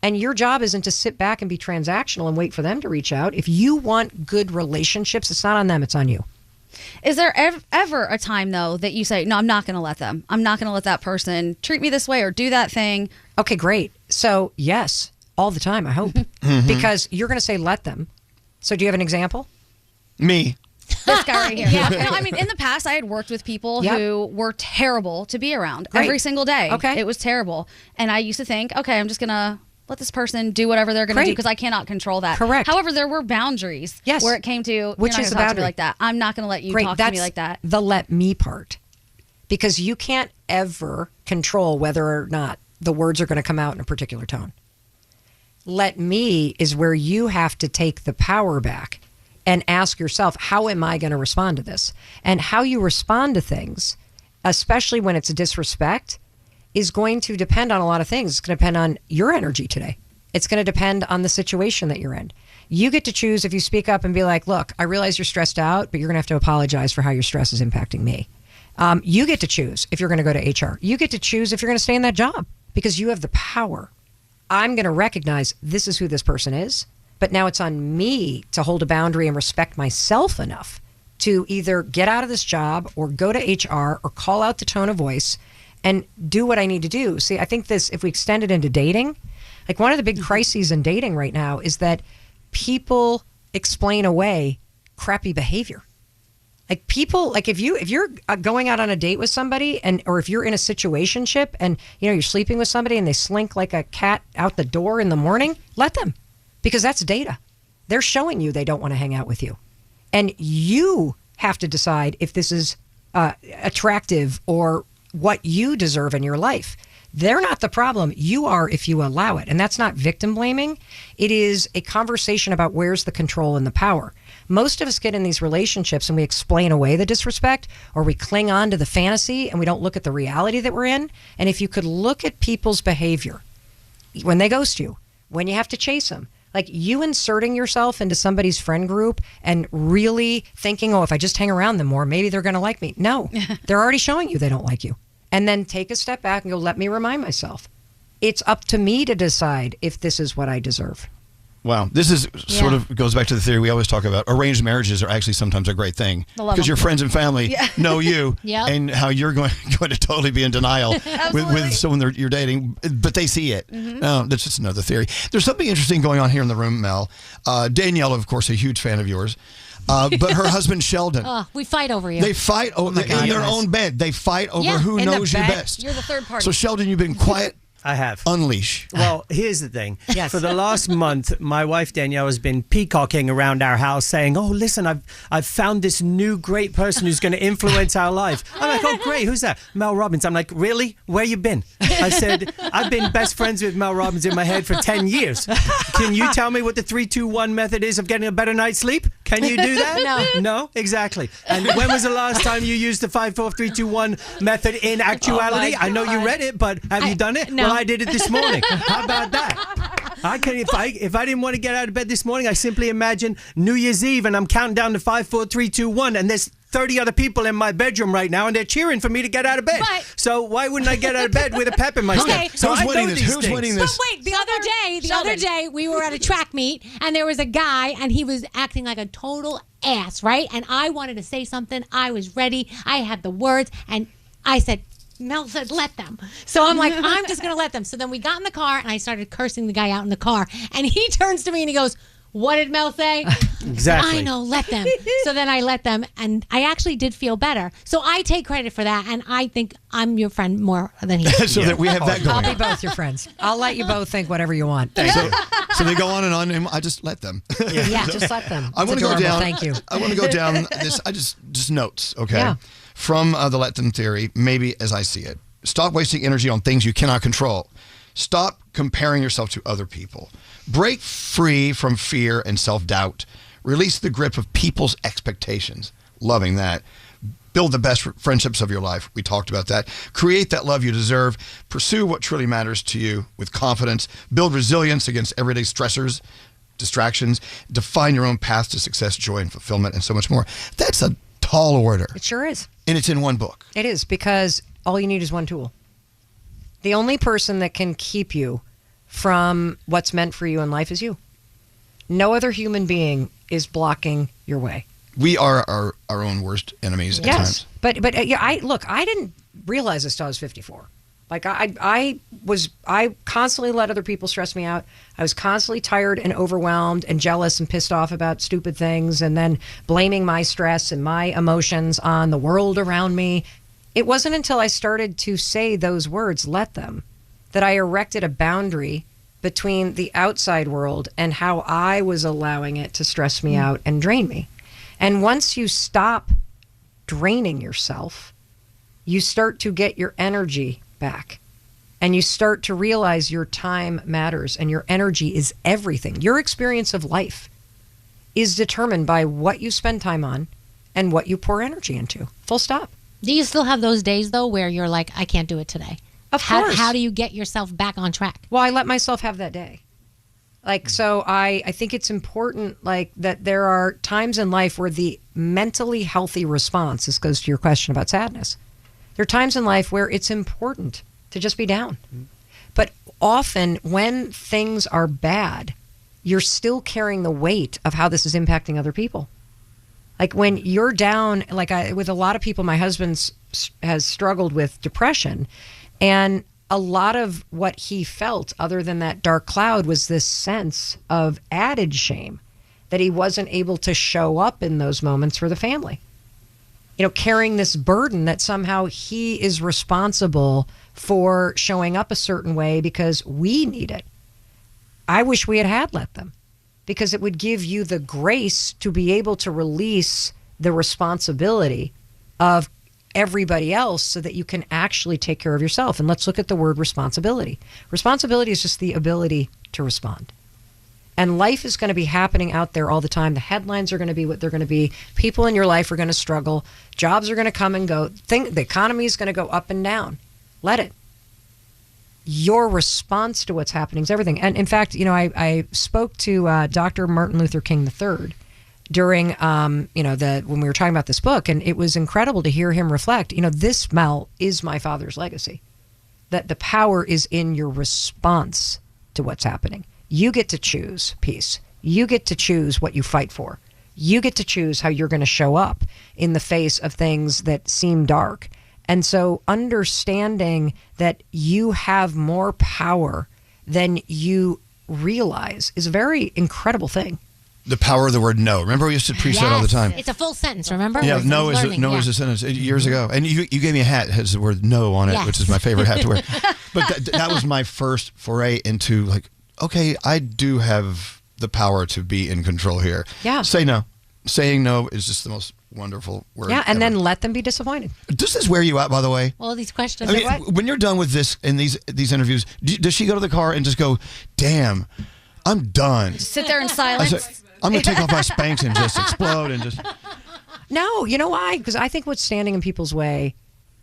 And your job isn't to sit back and be transactional and wait for them to reach out. If you want good relationships, it's not on them, it's on you. Is there ever a time, though, that you say, no, I'm not going to let them. I'm not going to let that person treat me this way or do that thing? Okay, great. So, yes, all the time, I hope. Because you're going to say let them. So do you have an example? Me. This guy right here. Yeah. No, I mean, in the past, I had worked with people who were terrible to be around every single day. Okay. It was terrible. And I used to think, okay, I'm just going to let this person do whatever they're going to do because I cannot control that. Correct. However, there were boundaries where it came to, which you're not is gonna talk to me like that. I'm not going to let you talk to me like that. The let me part. Because you can't ever control whether or not the words are going to come out in a particular tone. Let me is where you have to take the power back and ask yourself, how am I going to respond to this? And how you respond to things, especially when it's a disrespect, is going to depend on a lot of things. It's going to depend on your energy today. It's going to depend on the situation that you're in. You get to choose if you speak up and be like, look, I realize you're stressed out, but you're going to have to apologize for how your stress is impacting me. You get to choose if you're going to go to HR. You get to choose if you're going to stay in that job because you have the power. I'm going to recognize this is who this person is, but now it's on me to hold a boundary and respect myself enough to either get out of this job or go to HR or call out the tone of voice and do what I need to do. See, I think this, if we extend it into dating, like one of the big crises in dating right now is that people explain away crappy behavior. Like people, like if you're going out on a date with somebody or if you're in a situationship and you're sleeping with somebody and they slink like a cat out the door in the morning, let them, because that's data. They're showing you they don't want to hang out with you. And you have to decide if this is attractive or what you deserve in your life. They're not the problem. You are if you allow it. And that's not victim blaming. It is a conversation about where's the control and the power. Most of us get in these relationships and we explain away the disrespect or we cling on to the fantasy and we don't look at the reality that we're in. And if you could look at people's behavior when they ghost you, when you have to chase them, like you inserting yourself into somebody's friend group and really thinking, oh, if I just hang around them more, maybe they're going to like me. No, they're already showing you they don't like you. And then take a step back and go, let me remind myself. It's up to me to decide if this is what I deserve. Wow. This is sort of goes back to the theory we always talk about. Arranged marriages are actually sometimes a great thing because your friends and family know you and how you're going to totally be in denial with someone you're dating, but they see it. No, that's just another theory. There's something interesting going on here in the room, Mel. Danielle, of course, a huge fan of yours. But her husband, Sheldon. We fight over you. They fight in their own bed. They fight over who knows you best. You're the third party. So, Sheldon, you've been quiet. I have. Unleash. Well, here's the thing. Yes. For the last month, my wife Danielle has been peacocking around our house saying, "Oh, listen, I've found this new great person who's going to influence our life." I'm like, "Oh, great. Who's that?" Mel Robbins. I'm like, "Really? Where you been?" I said, "I've been best friends with Mel Robbins in my head for 10 years. Can you tell me what the 3-2-1 method is of getting a better night's sleep? Can you do that?" No, exactly. And when was the last time you used the 5-4-3-2-1 method in actuality? I know you read it, but have you done it? No. Well, I did it this morning. How about that? I can if I didn't want to get out of bed this morning, I simply imagine New Year's Eve and I'm counting down to 5, 4, 3, 2, 1, and there's 30 other people in my bedroom right now, and they're cheering for me to get out of bed. So why wouldn't I get out of bed with a pep in my step? So who's winning this? Who's winning this? But wait, the other day, we were at a track meet, and there was a guy, and he was acting like a total ass, right? And I wanted to say something. I was ready. I had the words, and I said, Mel said, let them. So I'm like, I'm just going to let them. So then we got in the car, and I started cursing the guy out in the car. And he turns to me, and he goes, "What did Mel say?" Exactly. I know, let them. So then I let them, and I actually did feel better. So I take credit for that, and I think I'm your friend more than he is. So that we have that going I'll be on. both your friends. I'll let you both think whatever you want. So they go on, and I just let them. Yeah, just let them. I want to go down. Thank you. I want to go down this. I just notes, okay, Yeah. from the let them theory. Maybe as I see it, stop wasting energy on things you cannot control. Stop comparing yourself to other people. Break free from fear and self-doubt. Release the grip of people's expectations. Loving that. Build the best friendships of your life. We talked about that. Create that love you deserve. Pursue what truly matters to you with confidence. Build resilience against everyday stressors, distractions. Define your own path to success, joy, and fulfillment, and so much more. That's a tall order. It sure is. And it's in one book. It is, because all you need is one tool. The only person that can keep you from what's meant for you in life is you. No other human being is blocking your way. We are our own worst enemies at times. But yeah, I didn't realize this till I was 54. Like I constantly let other people stress me out. I was constantly tired and overwhelmed and jealous and pissed off about stupid things, and then blaming my stress and my emotions on the world around me. It wasn't until I started to say those words, let them, that I erected a boundary between the outside world and how I was allowing it to stress me out and drain me. And once you stop draining yourself, you start to get your energy back. And you start to realize your time matters and your energy is everything. Your experience of life is determined by what you spend time on and what you pour energy into. Full stop. Do you still have those days, though, where you're like, I can't do it today? Of course. How do you get yourself back on track? Well, I let myself have that day. Like, so I think it's important, like, that there are times in life where the mentally healthy response, this goes to your question about sadness, there are times in life where it's important to just be down. But often when things are bad, you're still carrying the weight of how this is impacting other people. Like when you're down, like with a lot of people, my husband has struggled with depression, and a lot of what he felt other than that dark cloud was this sense of added shame that he wasn't able to show up in those moments for the family. You know, carrying this burden that somehow he is responsible for showing up a certain way because we need it. I wish we had let them, because it would give you the grace to be able to release the responsibility of everybody else so that you can actually take care of yourself. And let's look at the word responsibility. Responsibility is just the ability to respond. And life is going to be happening out there all the time. The headlines are going to be what they're going to be. People in your life are going to struggle. Jobs are going to come and go. The economy is going to go up and down. Let it. Your response to what's happening is everything. And in fact, you know, I spoke to Dr. Martin Luther King III during, when we were talking about this book, and it was incredible to hear him reflect. You know, this, Mel, is my father's legacy. That the power is in your response to what's happening. You get to choose peace. You get to choose what you fight for. You get to choose how you're going to show up in the face of things that seem dark. And so understanding that you have more power than you realize is a very incredible thing. The power of the word no. Remember, we used to preach that all the time. It's a full sentence, remember? Yeah, We're no is learning, a sentence years ago. And you gave me a hat that has the word no on it, Yes. which is my favorite hat to wear. But that was my first foray into like, okay, I do have the power to be in control here. Yeah. Say no. Saying no is just the most wonderful word. Yeah, and ever. then let them be disappointed. Does this wear you out, by the way? All these questions. I mean, when you're done with this in these interviews, does she go to the car and just go, damn, I'm done? Sit there in I silence. said, I'm going to take off my Spanx and just explode and just... No, you know why? Because I think what's standing in people's way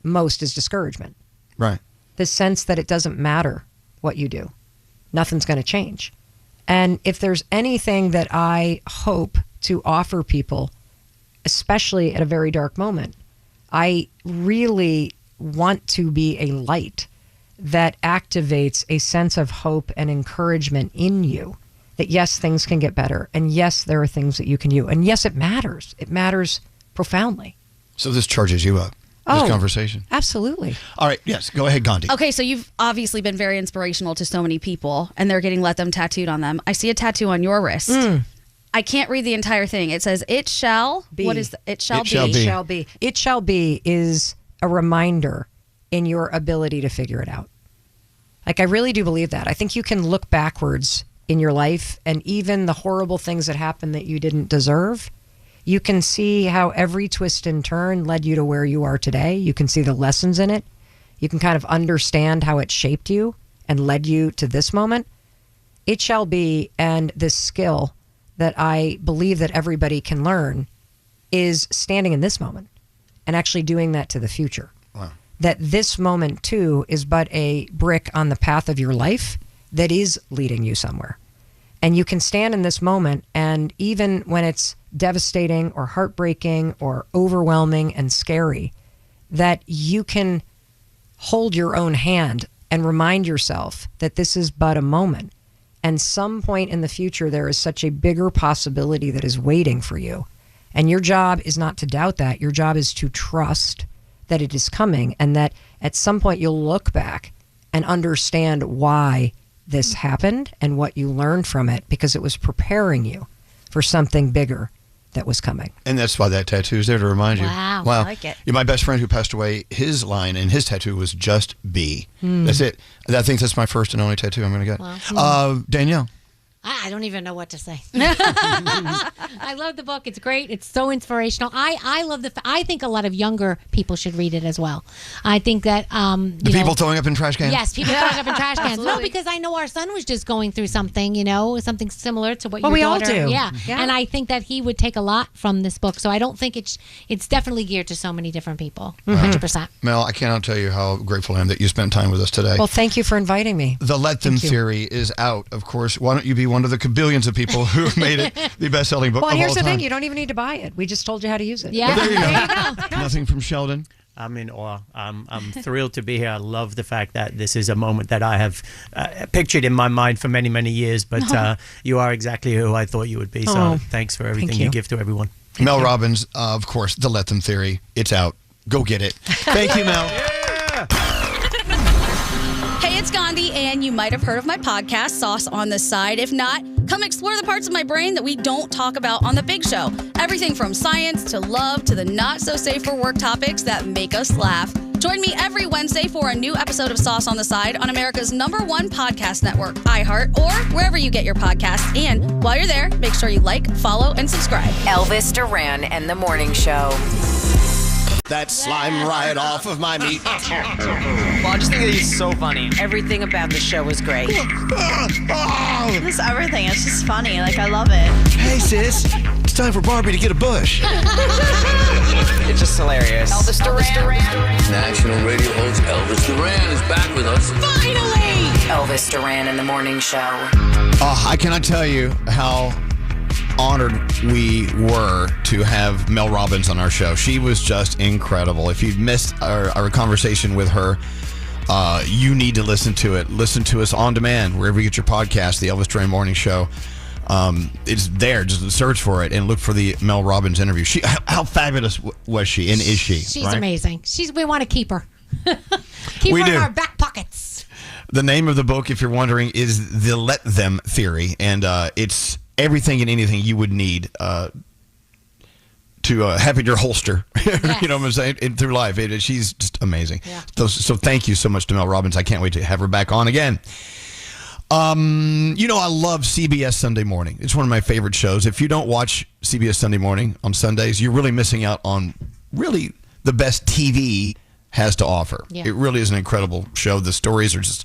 most is discouragement. Right. The sense that it doesn't matter what you do. Nothing's going to change. And if there's anything that I hope to offer people, especially at a very dark moment, I really want to be a light that activates a sense of hope and encouragement in you. That yes, things can get better. And yes, there are things that you can do. And yes, it matters. It matters profoundly. So this charges you up, this conversation. Absolutely. All right, yes, go ahead, Gandhi. Okay, so you've obviously been very inspirational to so many people, and they're getting let them tattooed on them. I see a tattoo on your wrist. I can't read the entire thing. It says, it shall be. What is it shall be? It shall be. It shall be is a reminder in your ability to figure it out. Like, I really do believe that. I think you can look backwards in your life, and even the horrible things that happened that you didn't deserve, you can see how every twist and turn led you to where you are today. You can see the lessons in it. You can kind of understand how it shaped you and led you to this moment. It shall be, and this skill that I believe that everybody can learn is standing in this moment and actually doing that to the future. Wow. That this moment too is but a brick on the path of your life that is leading you somewhere. And you can stand in this moment, and even when it's devastating or heartbreaking or overwhelming and scary, that you can hold your own hand and remind yourself that this is but a moment. And some point in the future, there is such a bigger possibility that is waiting for you. And your job is not to doubt that. Your job is to trust that it is coming, and that at some point you'll look back and understand why this happened and what you learned from it, because it was preparing you for something bigger that was coming. And that's why that tattoo is there to remind you. Wow, I like it. My best friend who passed away, his line and his tattoo was just be. That's it. I think that's my first and only tattoo I'm going to get. Wow. Danielle. I don't even know what to say. I love the book. It's great. It's so inspirational. I love I think a lot of younger people should read it as well. I think that The people throwing up in trash cans? Yes, people throwing up in trash cans. No, Absolutely. because I know our son was just going through something, something similar to what Well, your we all daughter. do. Yeah. Yeah. And I think that he would take a lot from this book. So I don't think it's definitely geared to so many different people. 100%. Mel, I cannot tell you how grateful I am that you spent time with us today. Well, thank you for inviting me. The Let Them Thank you. theory is out, of course. Why don't you be one of the kabillions of people who have made it the best-selling book Well, of here's all the time? thing. You don't even need to buy it. We just told you how to use it. Yeah. Well, there you go. Nothing from Sheldon? I'm in awe. I'm thrilled to be here. I love the fact that this is a moment that I have pictured in my mind for many, many years. But you are exactly who I thought you would be. So thanks for everything you give to everyone. Mel Robbins, of course, The Let Them theory. It's out. Go get it. Thank you, Mel. Hey, it's Gandhi, and you might have heard of my podcast, Sauce on the Side. If not, come explore the parts of my brain that we don't talk about on The Big Show. Everything from science to love to the not-so-safe-for-work topics that make us laugh. Join me every Wednesday for a new episode of Sauce on the Side on America's #1 podcast network, iHeart, or wherever you get your podcasts. And while you're there, make sure you like, follow, and subscribe. Elvis Duran and the Morning Show. That slime right off of my meat. Well, I just think that he's so funny. Everything about the show was great. Just everything. It's just funny. Like, I love it. Hey, sis. It's time for Barbie to get a bush. It's just hilarious. Elvis Duran. National radio host Elvis Duran is back with us. Finally! Elvis Duran and the Morning Show. Oh, I cannot tell you how honored we were to have Mel Robbins on our show. She was just incredible. If you missed our conversation with her you need to listen to it. Listen to us on demand wherever you get your podcast, the Elvis Duran Morning Show. It's there. Just search for it and look for the Mel Robbins interview. How fabulous was she and is she? She's right? amazing. We want to keep her. Keep her in our back pockets. The name of the book, if you're wondering, is The Let Them Theory, and it's everything and anything you would need to have in your holster. Yes. You know what I'm saying? Through life. She's just amazing. Yeah. So thank you so much to Mel Robbins. I can't wait to have her back on again. I love CBS Sunday Morning. It's one of my favorite shows. If you don't watch CBS Sunday Morning on Sundays, you're really missing out on really the best TV has to offer. Yeah. It really is an incredible show. The stories are just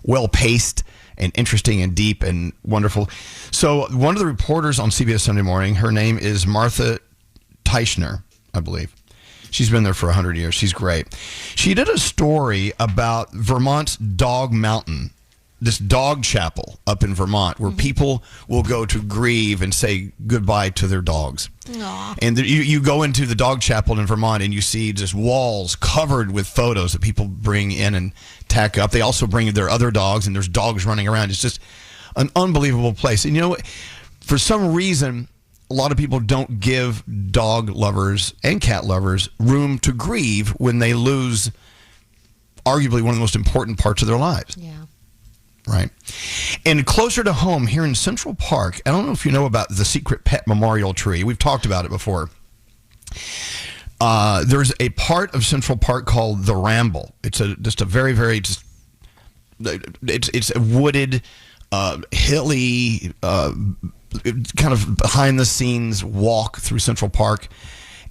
well-paced and interesting and deep and wonderful. So one of the reporters on CBS Sunday Morning, her name is Martha Teichner, I believe. She's been there for 100 years. She's great. She did a story about Vermont's Dog Mountain, this dog chapel up in Vermont where people will go to grieve and say goodbye to their dogs. Aww. And you go into the dog chapel in Vermont and you see just walls covered with photos that people bring in and tack up. They also bring their other dogs, and there's dogs running around. It's just an unbelievable place. And for some reason, a lot of people don't give dog lovers and cat lovers room to grieve when they lose arguably one of the most important parts of their lives. Yeah. Right. And closer to home here in Central Park, I don't know if you know about the Secret Pet Memorial Tree. We've talked about it before. There's a part of Central Park called the Ramble. It's just a very, very, it's a wooded, hilly, kind of behind the scenes walk through Central Park.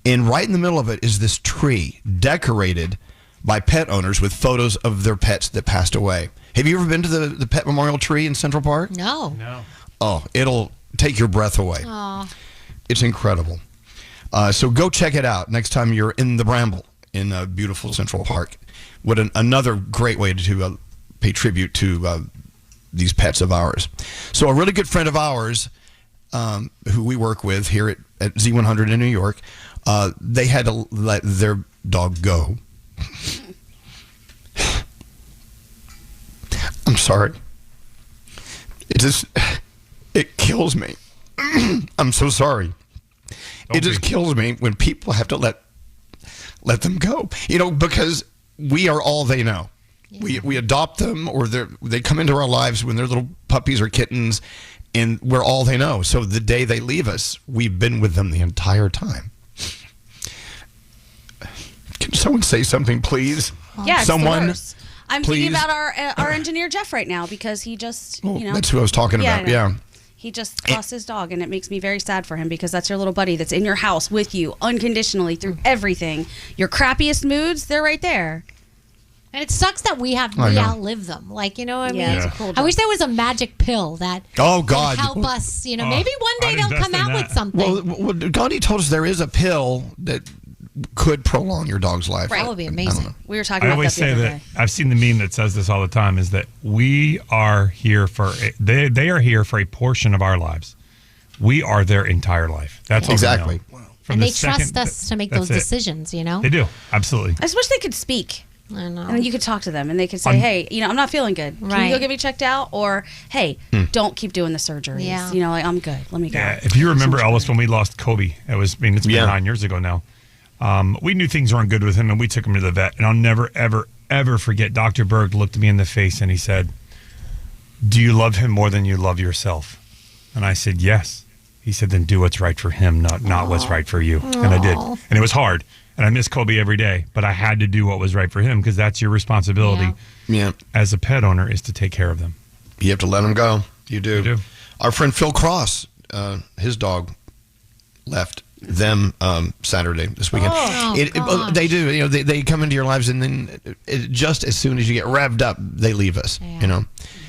And right in the middle of it is this tree decorated by pet owners with photos of their pets that passed away. Have you ever been to the Pet Memorial Tree in Central Park? No. Oh, it'll take your breath away. Aw. It's incredible. So go check it out next time you're in the Bramble in beautiful Central Park. What another great way to pay tribute to these pets of ours. So a really good friend of ours who we work with here at Z100 in New York, they had to let their dog go. I'm sorry. It kills me. I'm so sorry. It just kills me when people have to let them go. Because we are all they know. Yeah. We adopt them, or they come into our lives when they're little puppies or kittens, and we're all they know. So the day they leave us, we've been with them the entire time. Can someone say something, please? Yeah, it's someone. The worst. I'm thinking about our engineer Jeff right now because he just, That's who I was talking about. Yeah. He just lost his dog, and it makes me very sad for him because that's your little buddy that's in your house with you unconditionally through everything. Your crappiest moods, they're right there. And it sucks that we outlive them. Like, you know what I mean? Yeah. Cool. I wish there was a magic pill that would help us. Maybe one day they'll come out with something. Well, Gandhi told us there is a pill that could prolong your dog's life. Right. That would be amazing. We were talking I about always that the say other that day. I've seen the meme that says this all the time, is that we are here they are here for a portion of our lives. We are their entire life. That's exactly. And they trust us to make those decisions, They do. Absolutely. I just wish they could speak. I know. And you could talk to them and they could say, hey, I'm not feeling good. Can you go get me checked out? Or, hey, don't keep doing the surgeries. Yeah. I'm good. Let me go. Yeah. If you remember, Ellis, when we lost Kobe, it's been 9 years ago now. We knew things weren't good with him, and we took him to the vet. And I'll never, ever, ever forget. Dr. Berg looked me in the face and he said, "Do you love him more than you love yourself?" And I said, "Yes." He said, "Then do what's right for him, not what's right for you." And I did. And it was hard. And I miss Kobe every day, but I had to do what was right for him because that's your responsibility as a pet owner, is to take care of them. You have to let them go. You do. Our friend Phil Cross, his dog left them Saturday this weekend. They do. They come into your lives, and then just as soon as you get revved up, they leave us. And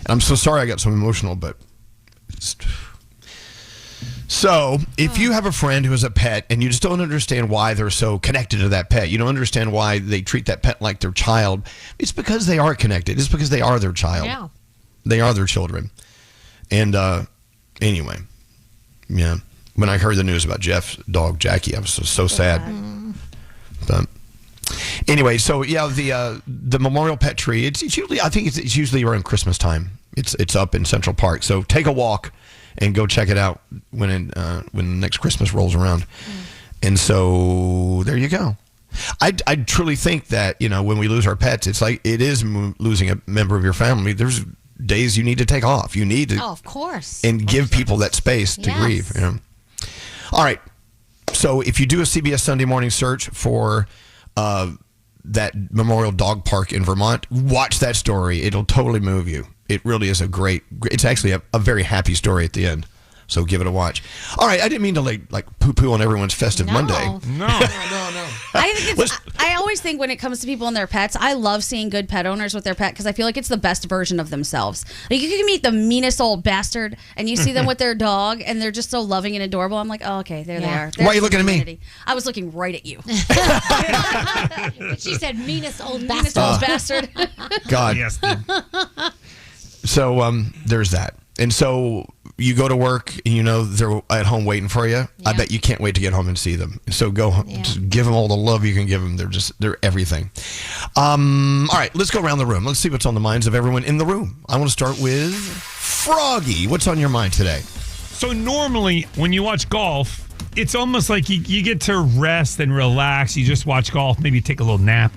I'm so sorry I got so emotional, but so if you have a friend who has a pet and you just don't understand why they're so connected to that pet, you don't understand why they treat that pet like their child, it's because they are connected. It's because they are their child. Yeah. They are their children. And anyway, when I heard the news about Jeff's dog Jackie, I was so sad. But Anyway, so yeah, the memorial pet tree. It's usually, I think it's usually around Christmas time. It's up in Central Park. So take a walk and go check it out when next Christmas rolls around. And so there you go. I truly think that, when we lose our pets, it's like it is losing a member of your family. There's days you need to take off. You need to, of course, and give people that space to grieve. All right. So if you do a CBS Sunday Morning search for that Memorial Dog Park in Vermont, watch that story. It'll totally move you. It really is it's actually a very happy story at the end. So give it a watch. All right, I didn't mean to like poo-poo on everyone's festive Monday. No. I always think when it comes to people and their pets, I love seeing good pet owners with their pet because I feel like it's the best version of themselves. Like you can meet the meanest old bastard and you see them with their dog and they're just so loving and adorable. I'm like, oh, okay, there they are. Why are you looking at me? I was looking right at you. But she said meanest old bastard. Meanest old bastard. God. Yes. So there's that. And so you go to work and they're at home waiting for you. I bet you can't wait to get home and see them. So go home, just give them all the love you can give them. They're everything. All right, let's go around the room. Let's see what's on the minds of everyone in the room. I want to start with Froggy. What's on your mind today? So normally when you watch golf, it's almost like you get to rest and relax. You just watch golf, maybe take a little nap.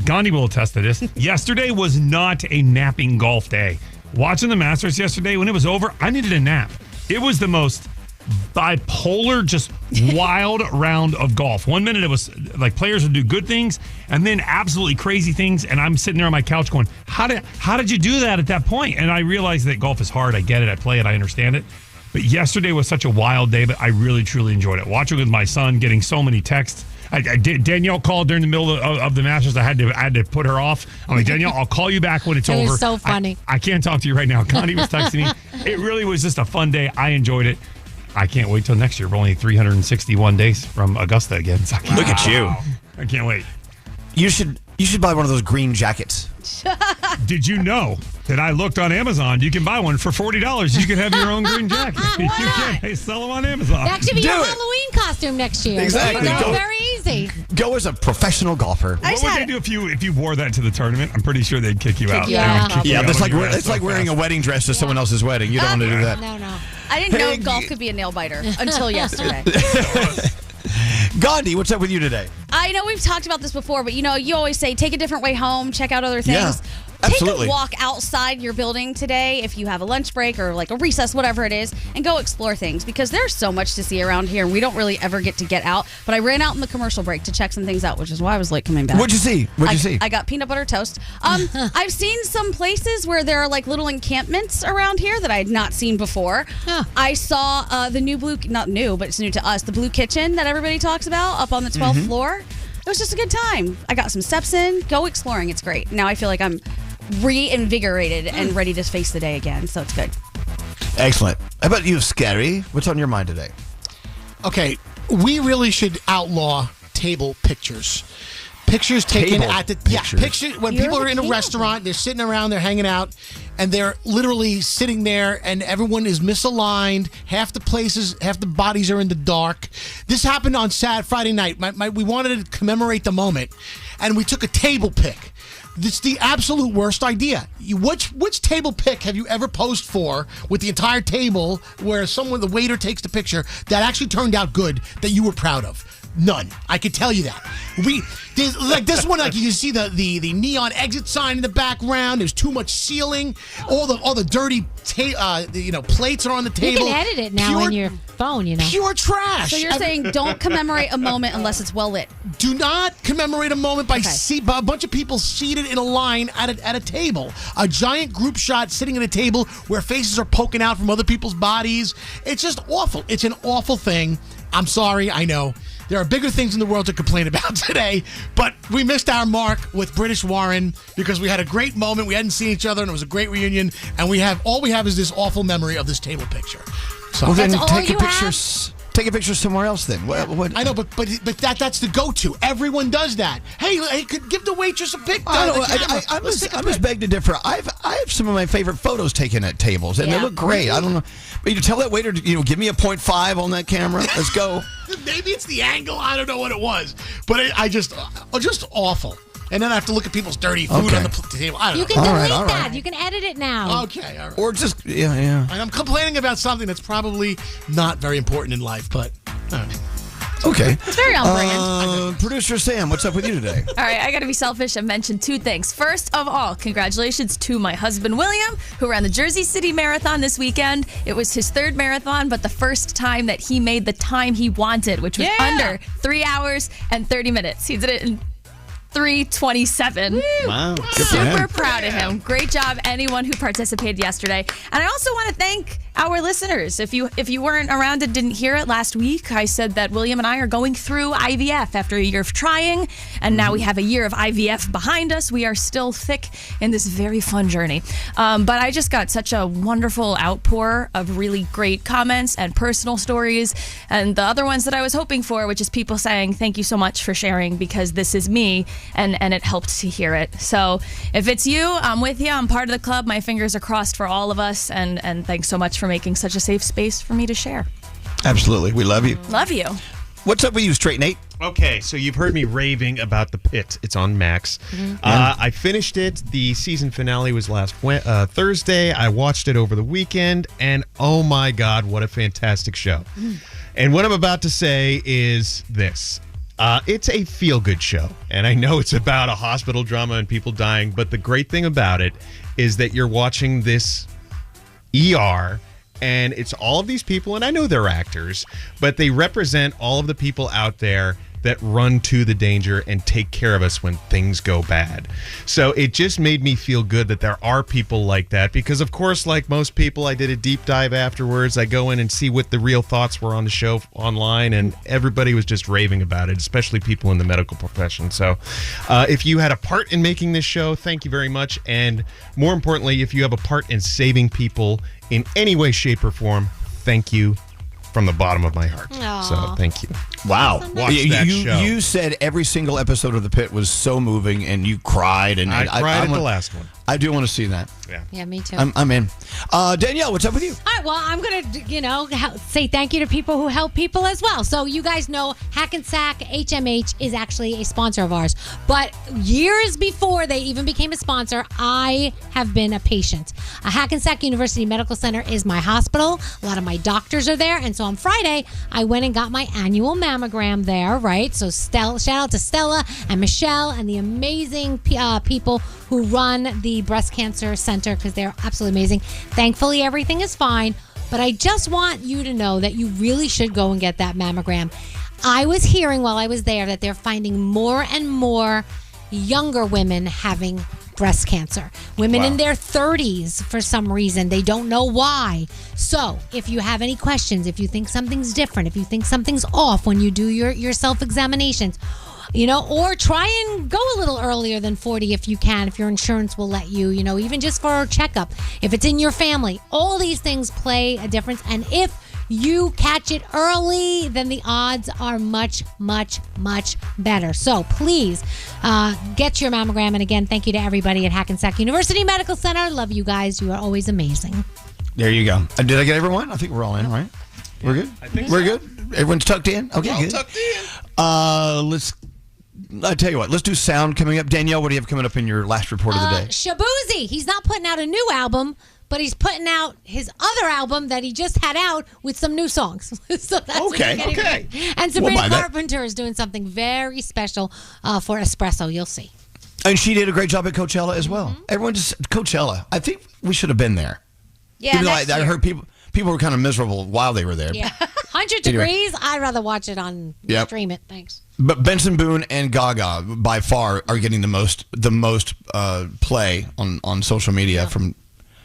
Gandhi will attest to this. Yesterday was not a napping golf day. Watching the Masters yesterday, when it was over, I needed a nap. It was the most bipolar, just wild round of golf. 1 minute it was like players would do good things, and then absolutely crazy things. And I'm sitting there on my couch going, "How did you do that at that point?" And I realized that golf is hard. I get it. I play it. I understand it. But yesterday was such a wild day, but I really truly enjoyed it. Watching with my son, getting so many texts. Danielle called during the middle of the Masters. I had to put her off. I'm like, Danielle, I'll call you back when it's over. It was so funny. I can't talk to you right now. Gandhi was texting me. It really was just a fun day. I enjoyed it. I can't wait till next year. We're only 361 days from Augusta again. So Look at you. I can't wait. You should buy one of those green jackets. Did you know that I looked on Amazon? You can buy one for $40. You can have your own green jacket. You can. They sell them on Amazon. That should be your Halloween costume next year. Exactly. Very easy. Go as a professional golfer. What would they do if you wore that to the tournament? I'm pretty sure they'd kick you out. It's like wearing a wedding dress to someone else's wedding. You don't want to do that. No. I didn't know golf could be a nail biter until yesterday. Gandhi, what's up with you today? I know we've talked about this before, but you always say take a different way home, check out other things. Yeah, absolutely. Take a walk outside your building today if you have a lunch break or like a recess, whatever it is, and go explore things because there's so much to see around here and we don't really ever get to get out. But I ran out in the commercial break to check some things out, which is why I was late coming back. What'd you see? I got peanut butter toast. I've seen some places where there are like little encampments around here that I had not seen before. Huh. I saw the new not new, but it's new to us, the Blue Kitchen that everybody talks about up on the 12th floor. It was just a good time. I got some steps in. Go exploring. It's great. Now I feel like I'm reinvigorated and ready to face the day again, so it's good. Excellent. How about you, Scary? What's on your mind today? Okay, we really should outlaw table pictures. Pictures taken at the pictures when people are in a restaurant, they're sitting around, they're hanging out, and they're literally sitting there, and everyone is misaligned. Half the bodies are in the dark. This happened on Friday night. We wanted to commemorate the moment, and we took a table pic. It's the absolute worst idea. Which table pic have you ever posed for with the entire table where the waiter takes the picture that actually turned out good that you were proud of? None. I can tell you that. Like this one, like you can see the neon exit sign in the background. There's too much ceiling. All the dirty plates are on the table. You can edit it now on your phone. Pure trash. So you're saying don't commemorate a moment unless it's well lit. Do not commemorate a moment by a bunch of people seated in a line at a table. A giant group shot sitting at a table where faces are poking out from other people's bodies. It's just awful. It's an awful thing. I'm sorry. I know. There are bigger things in the world to complain about today, but we missed our mark with British Warren because we had a great moment. We hadn't seen each other, and it was a great reunion. And all we have is this awful memory of this table picture. So well, then take a picture somewhere else. Then what? I know, but that's the go-to. Everyone does that. Hey, give the waitress a pic. I must beg to differ. I have some of my favorite photos taken at tables, and they look great. I don't know. But you tell that waiter to give me a 0.5 on that camera. Let's go. Maybe it's the angle. I don't know what it was, but I just awful. and then I have to look at people's dirty food on the table. I don't You know. can delete that. You can edit it now. Okay, all right. Or just, yeah. And I'm complaining about something that's probably not very important in life, but all right. Okay. It's very on brand. Producer Sam, what's up with you today? All right, I got to be selfish and mention two things. First of all, congratulations to my husband, William, who ran the Jersey City Marathon this weekend. It was his third marathon, but the first time that he made the time he wanted, which was under 3 hours and 30 minutes. He did it in 3:27. Wow. Super proud of him. Great job, anyone who participated yesterday. And I also want to thank our listeners. If you weren't around and didn't hear it last week, I said that William and I are going through IVF after a year of trying, and now we have a year of IVF behind us. We are still thick in this very fun journey. But I just got such a wonderful outpour of really great comments and personal stories, and the other ones that I was hoping for, which is people saying, thank you so much for sharing, because this is me. And it helped to hear it. So if it's you, I'm with you. I'm part of the club. My fingers are crossed for all of us. And thanks so much for making such a safe space for me to share. Absolutely. We love you. Love you. What's up with you, Straight Nate? Okay, so you've heard me raving about The Pit. It's on Max. I finished it. The season finale was last Thursday. I watched it over the weekend, and oh my God, what a fantastic show. And what I'm about to say is this. It's a feel-good show, and I know it's about a hospital drama and people dying, but the great thing about it is that you're watching this ER, and it's all of these people, and I know they're actors, but they represent all of the people out there that run to the danger and take care of us when things go bad. So it just made me feel good that there are people like that, because of course, like most people, I did a deep dive afterwards. I go in and see what the real thoughts were on the show online, and everybody was just raving about it, especially people in the medical profession. So if you had a part in making this show, thank you very much. And more importantly, if you have a part in saving people in any way, shape, or form, thank you from the bottom of my heart. Aww. So thank you. Wow. Watch that show. You said every single episode of The Pit was so moving, and you cried. And I cried at the last one. I do want to see that. Yeah, me too. I'm in. Danielle, what's up with you? All right, well, I'm going to, say thank you to people who help people as well. So you guys know Hackensack HMH is actually a sponsor of ours. But years before they even became a sponsor, I have been a patient. Hackensack University Medical Center is my hospital. A lot of my doctors are there. And so on Friday, I went and got my annual mammogram there, right? So shout out to Stella and Michelle and the amazing people who run the breast cancer center, because they're absolutely amazing. Thankfully, everything is fine, but I just want you to know that you really should go and get that mammogram. I was hearing while I was there that they're finding more and more younger women having breast cancer. Women in their 30s, for some reason. They don't know why. So if you have any questions, if you think something's different, if you think something's off when you do your self-examinations, or try and go a little earlier than 40 if you can, if your insurance will let you, even just for a checkup, if it's in your family. All these things play a difference. And if you catch it early, then the odds are much, much, much better. So please get your mammogram. And again, thank you to everybody at Hackensack University Medical Center. Love you guys. You are always amazing. There you go. Did I get everyone? I think we're all in, right? We're good? I think we're so. good? Everyone's tucked in? Okay, All good. tucked in. I tell you what, let's do sound coming up. Danielle, what do you have coming up in your last report of the day? Shabuzi. He's not putting out a new album, but he's putting out his other album that he just had out with some new songs. So that's Okay. Right. And Sabrina Carpenter is doing something very special for Espresso. You'll see. And she did a great job at Coachella as well. Everyone just Coachella. I think we should have been there. Yeah, Even though I heard people were kind of miserable while they were there. Yeah. 100 Anyway. degrees. I'd rather watch it on stream it. Thanks. But Benson Boone and Gaga by far are getting the most play on social media from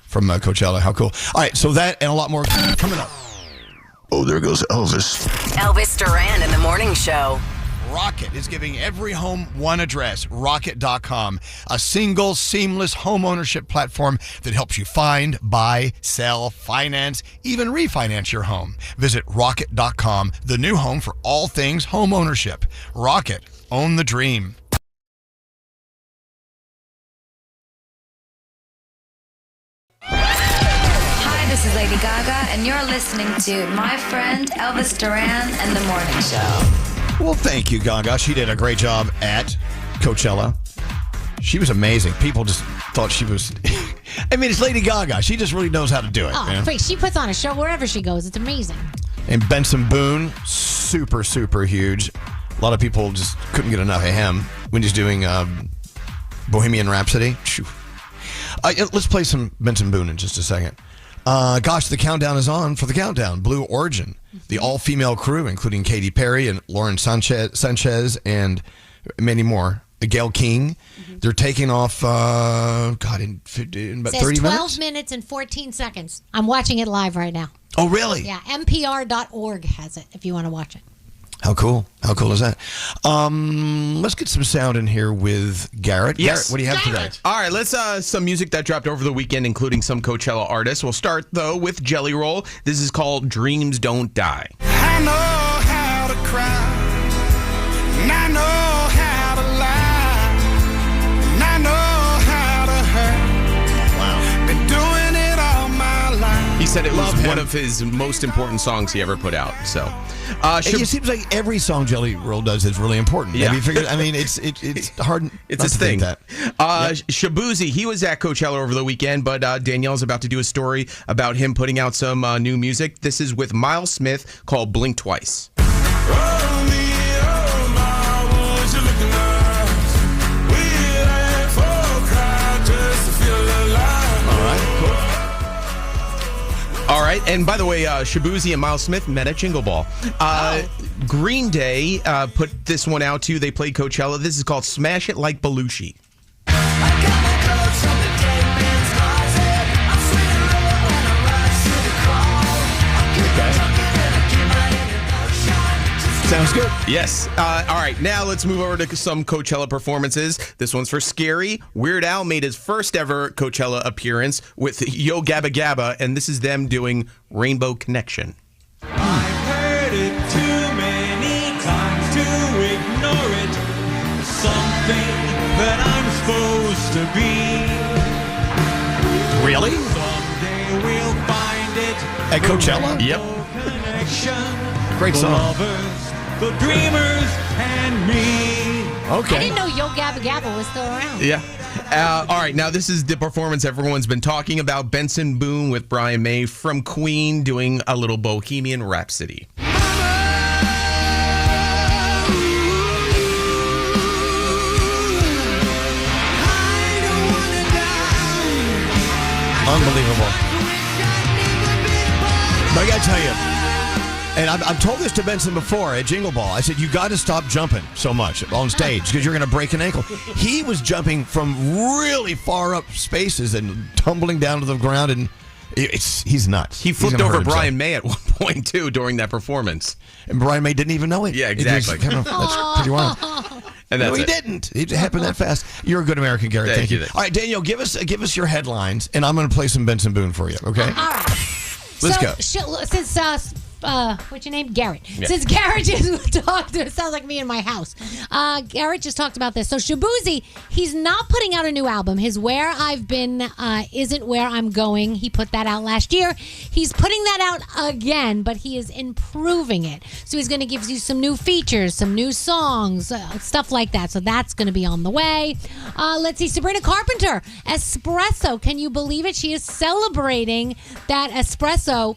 Coachella. How cool! All right, so that and a lot more coming up. Oh, there goes Elvis. Elvis Duran in the morning show. Rocket is giving every home one address, rocket.com, a single, seamless home ownership platform that helps you find, buy, sell, finance, even refinance your home. Visit rocket.com, the new home for all things home ownership. Rocket, own the dream. Hi, this is Lady Gaga, and you're listening to my friend Elvis Duran and the Morning Show. Well, thank you, Gaga. She did a great job at Coachella. She was amazing. People just thought she was. I mean, it's Lady Gaga. She just really knows how to do it. Oh, she puts on a show wherever she goes. It's amazing. And Benson Boone, super, super huge. A lot of people just couldn't get enough of him when he's doing Bohemian Rhapsody. Let's play some Benson Boone in just a second. Gosh, the countdown is on for the countdown. Blue Origin, the all-female crew, including Katy Perry and Lauren Sanchez and many more. Gayle King. They're taking off, in about 30 minutes? 12 minutes and 14 seconds. I'm watching it live right now. Oh, really? Yeah, NPR.org has it if you want to watch it. How cool. How cool is that? Let's get some sound in here with Garrett. Yes. Garrett, what do you have today? All right, let's some music that dropped over the weekend, including some Coachella artists. We'll start, though, with Jelly Roll. This is called Dreams Don't Die. I know how to cry, and I know how to lie, and I know how to hurt. Wow. Been doing it all my life. He said it was one of his most important songs he ever put out. So, it seems like every song Jelly Roll does is really important. Yeah. Have you figured? I mean, it's hard. It's not his to think thing. that. Shabuzi, he was at Coachella over the weekend, but Danielle's about to do a story about him putting out some new music. This is with Miles Smith called Blink Twice. All right, and by the way, Shabuzi and Miles Smith met at Jingle Ball. Green Day put this one out too. They played Coachella. This is called Smash It Like Belushi. Sounds good. Yes. All right, now let's move over to some Coachella performances. This one's for Scary. Weird Al made his first ever Coachella appearance with Yo Gabba Gabba, and this is them doing Rainbow Connection. I've heard it too many times to ignore it. Something that I'm supposed to be. Really? Someday we'll find it. At Coachella? Yep. Connection. Great song. The lovers, the dreamers, and me. Okay. I didn't know Yo Gabba Gabba was still around. Yeah. All right, now this is the performance everyone's been talking about. Benson Boone with Brian May from Queen doing a little Bohemian Rhapsody. Unbelievable. But I got to tell you, and I've told this to Benson before at Jingle Ball. I said, you got to stop jumping so much on stage because you're going to break an ankle. He was jumping from really far up spaces and tumbling down to the ground, and he's nuts. He flipped over Brian May at one point, too, during that performance. And Brian May didn't even know it. Yeah, exactly. That's pretty wild. And no, that's he it. didn't. It happened that fast. You're a good American, Garrett. Thank you. All right, Danielle, give us your headlines, and I'm going to play some Benson Boone for you, okay? All right. Let's go. Since what's your name? Garrett. Yeah. Since Garrett just talked, it sounds like me in my house. Garrett just talked about this. So Shabuzi, he's not putting out a new album. His Where I've Been Isn't Where I'm Going. He put that out last year. He's putting that out again, but he is improving it. So he's going to give you some new features, some new songs, stuff like that. So that's going to be on the way. Let's see. Sabrina Carpenter, Espresso. Can you believe it? She is celebrating that Espresso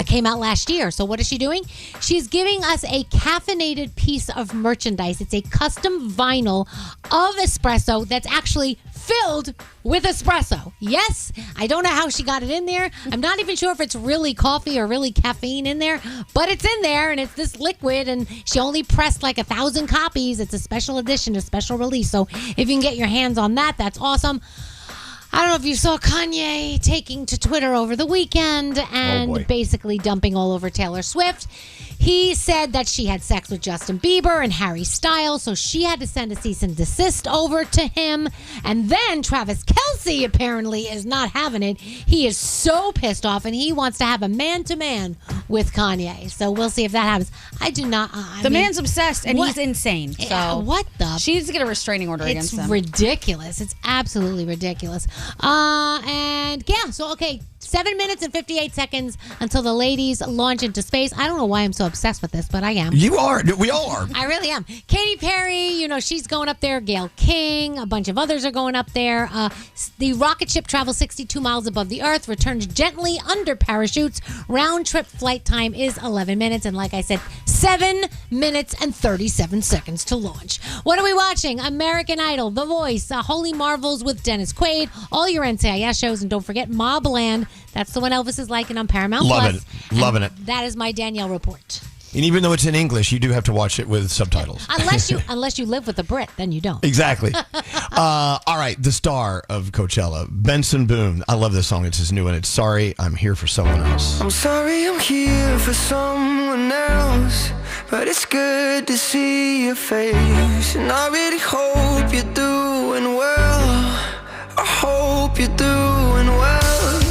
came out last year. So what is she doing? She's giving us a caffeinated piece of merchandise. It's a custom vinyl of espresso that's actually filled with espresso. Yes, I don't know how she got it in there. I'm not even sure if it's really coffee or really caffeine in there, but it's in there and it's this liquid, and she only pressed like 1,000 copies. It's a special edition, a special release. So if you can get your hands on that, that's awesome. I don't know if you saw Kanye taking to Twitter over the weekend and basically dumping all over Taylor Swift. He said that she had sex with Justin Bieber and Harry Styles, so she had to send a cease and desist over to him. And then Travis Kelce apparently is not having it. He is so pissed off, and he wants to have a man-to-man with Kanye. So we'll see if that happens. I do not. The man's obsessed, and he's insane. So what the? She needs to get a restraining order against him. It's ridiculous. It's absolutely ridiculous. And yeah, so okay, 7 minutes and 58 seconds until the ladies launch into space. I don't know why I'm so obsessed with this, but I am. You are. We all are. I really am. Katy Perry, she's going up there. Gayle King, a bunch of others are going up there. The rocket ship travels 62 miles above the Earth, returns gently under parachutes. Round trip flight time is 11 minutes. And like I said, 7 minutes and 37 seconds to launch. What are we watching? American Idol, The Voice, Holy Marvels with Dennis Quaid, all your NCIS shows, and don't forget Mobland. That's the one Elvis is liking on Paramount Plus. Loving it. That is my Danielle report. And even though it's in English, you do have to watch it with subtitles. Unless you live with a Brit, then you don't. Exactly. All right, the star of Coachella, Benson Boone. I love this song. It's his new one. It's Sorry, I'm Here for Someone Else. I'm sorry I'm here for someone else, but it's good to see your face. And I really hope you're doing well. I hope you're doing well.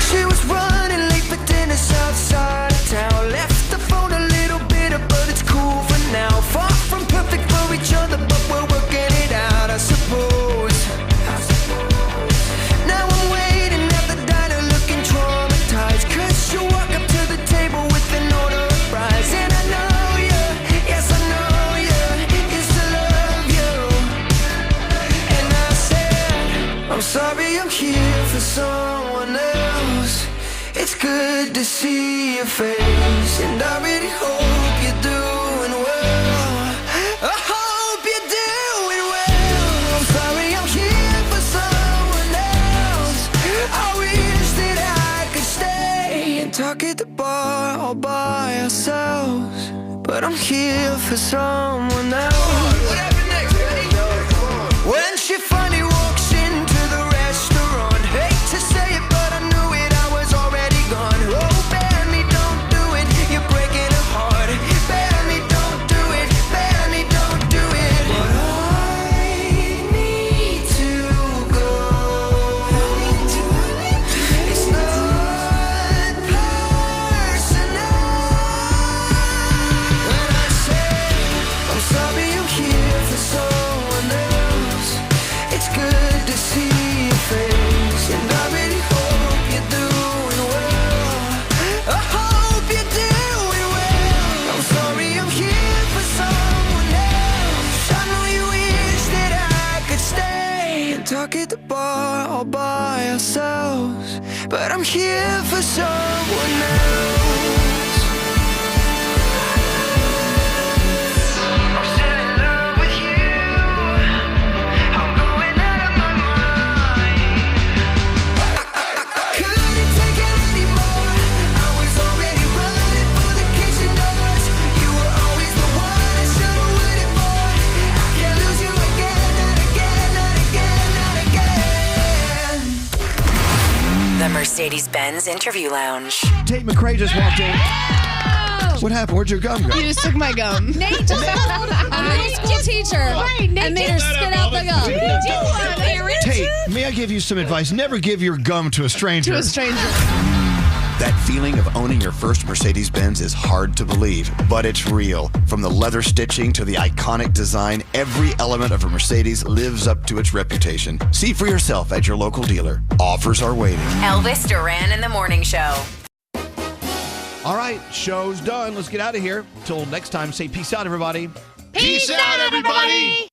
She was running late for dinner south side of town. Left the phone a little bitter, but it's cool for now. Far from perfect for each other, but we're working it out, I suppose. Now I'm waiting at the diner looking traumatized, 'cause you walk up to the table with an order of fries. And I know you, yes I know you, used to love you. And I said, I'm sorry I'm here for someone else. It's good to see your face, and I really hope you're doing well. I hope you're doing well. I'm sorry I'm here for someone else. I wish that I could stay and talk at the bar all by ourselves, but I'm here for someone else. What happened next, Katy? When she finally walks into the restaurant, hate to say it, but I knew it, I was already gone. Oh, bear me, don't do it, you're breaking her heart. Bear me, don't do it, bear me, don't do it. But I need to go. It's not personal. When I say I'm sorry I'm here for someone else, it's good to see your face, and I really hope you're doing well. I hope you're doing well. I'm sorry I'm here for someone else. I know you wish that I could stay and talk at the bar all by ourselves, but I'm here for someone else. I'm still in love with you. I'm going out of my mind. I couldn't take it anymore. I was already running for the kitchen doors. You were always the one I should have waited for. I can't lose you again, not again, not again, not again. The Mercedes-Benz Interview Lounge. Tate McRae just walked in. What happened? Where'd your gum go? You just took my gum. Nate just found a middle school teacher and made her spit out the gum. Tate, may I give you some advice? Never give your gum to a stranger. To a stranger. That feeling of owning your first Mercedes-Benz is hard to believe, but it's real. From the leather stitching to the iconic design, every element of a Mercedes lives up to its reputation. See for yourself at your local dealer. Offers are waiting. Elvis Duran in the Morning Show. All right, show's done. Let's get out of here. Till next time, say peace out, everybody. Peace out, everybody.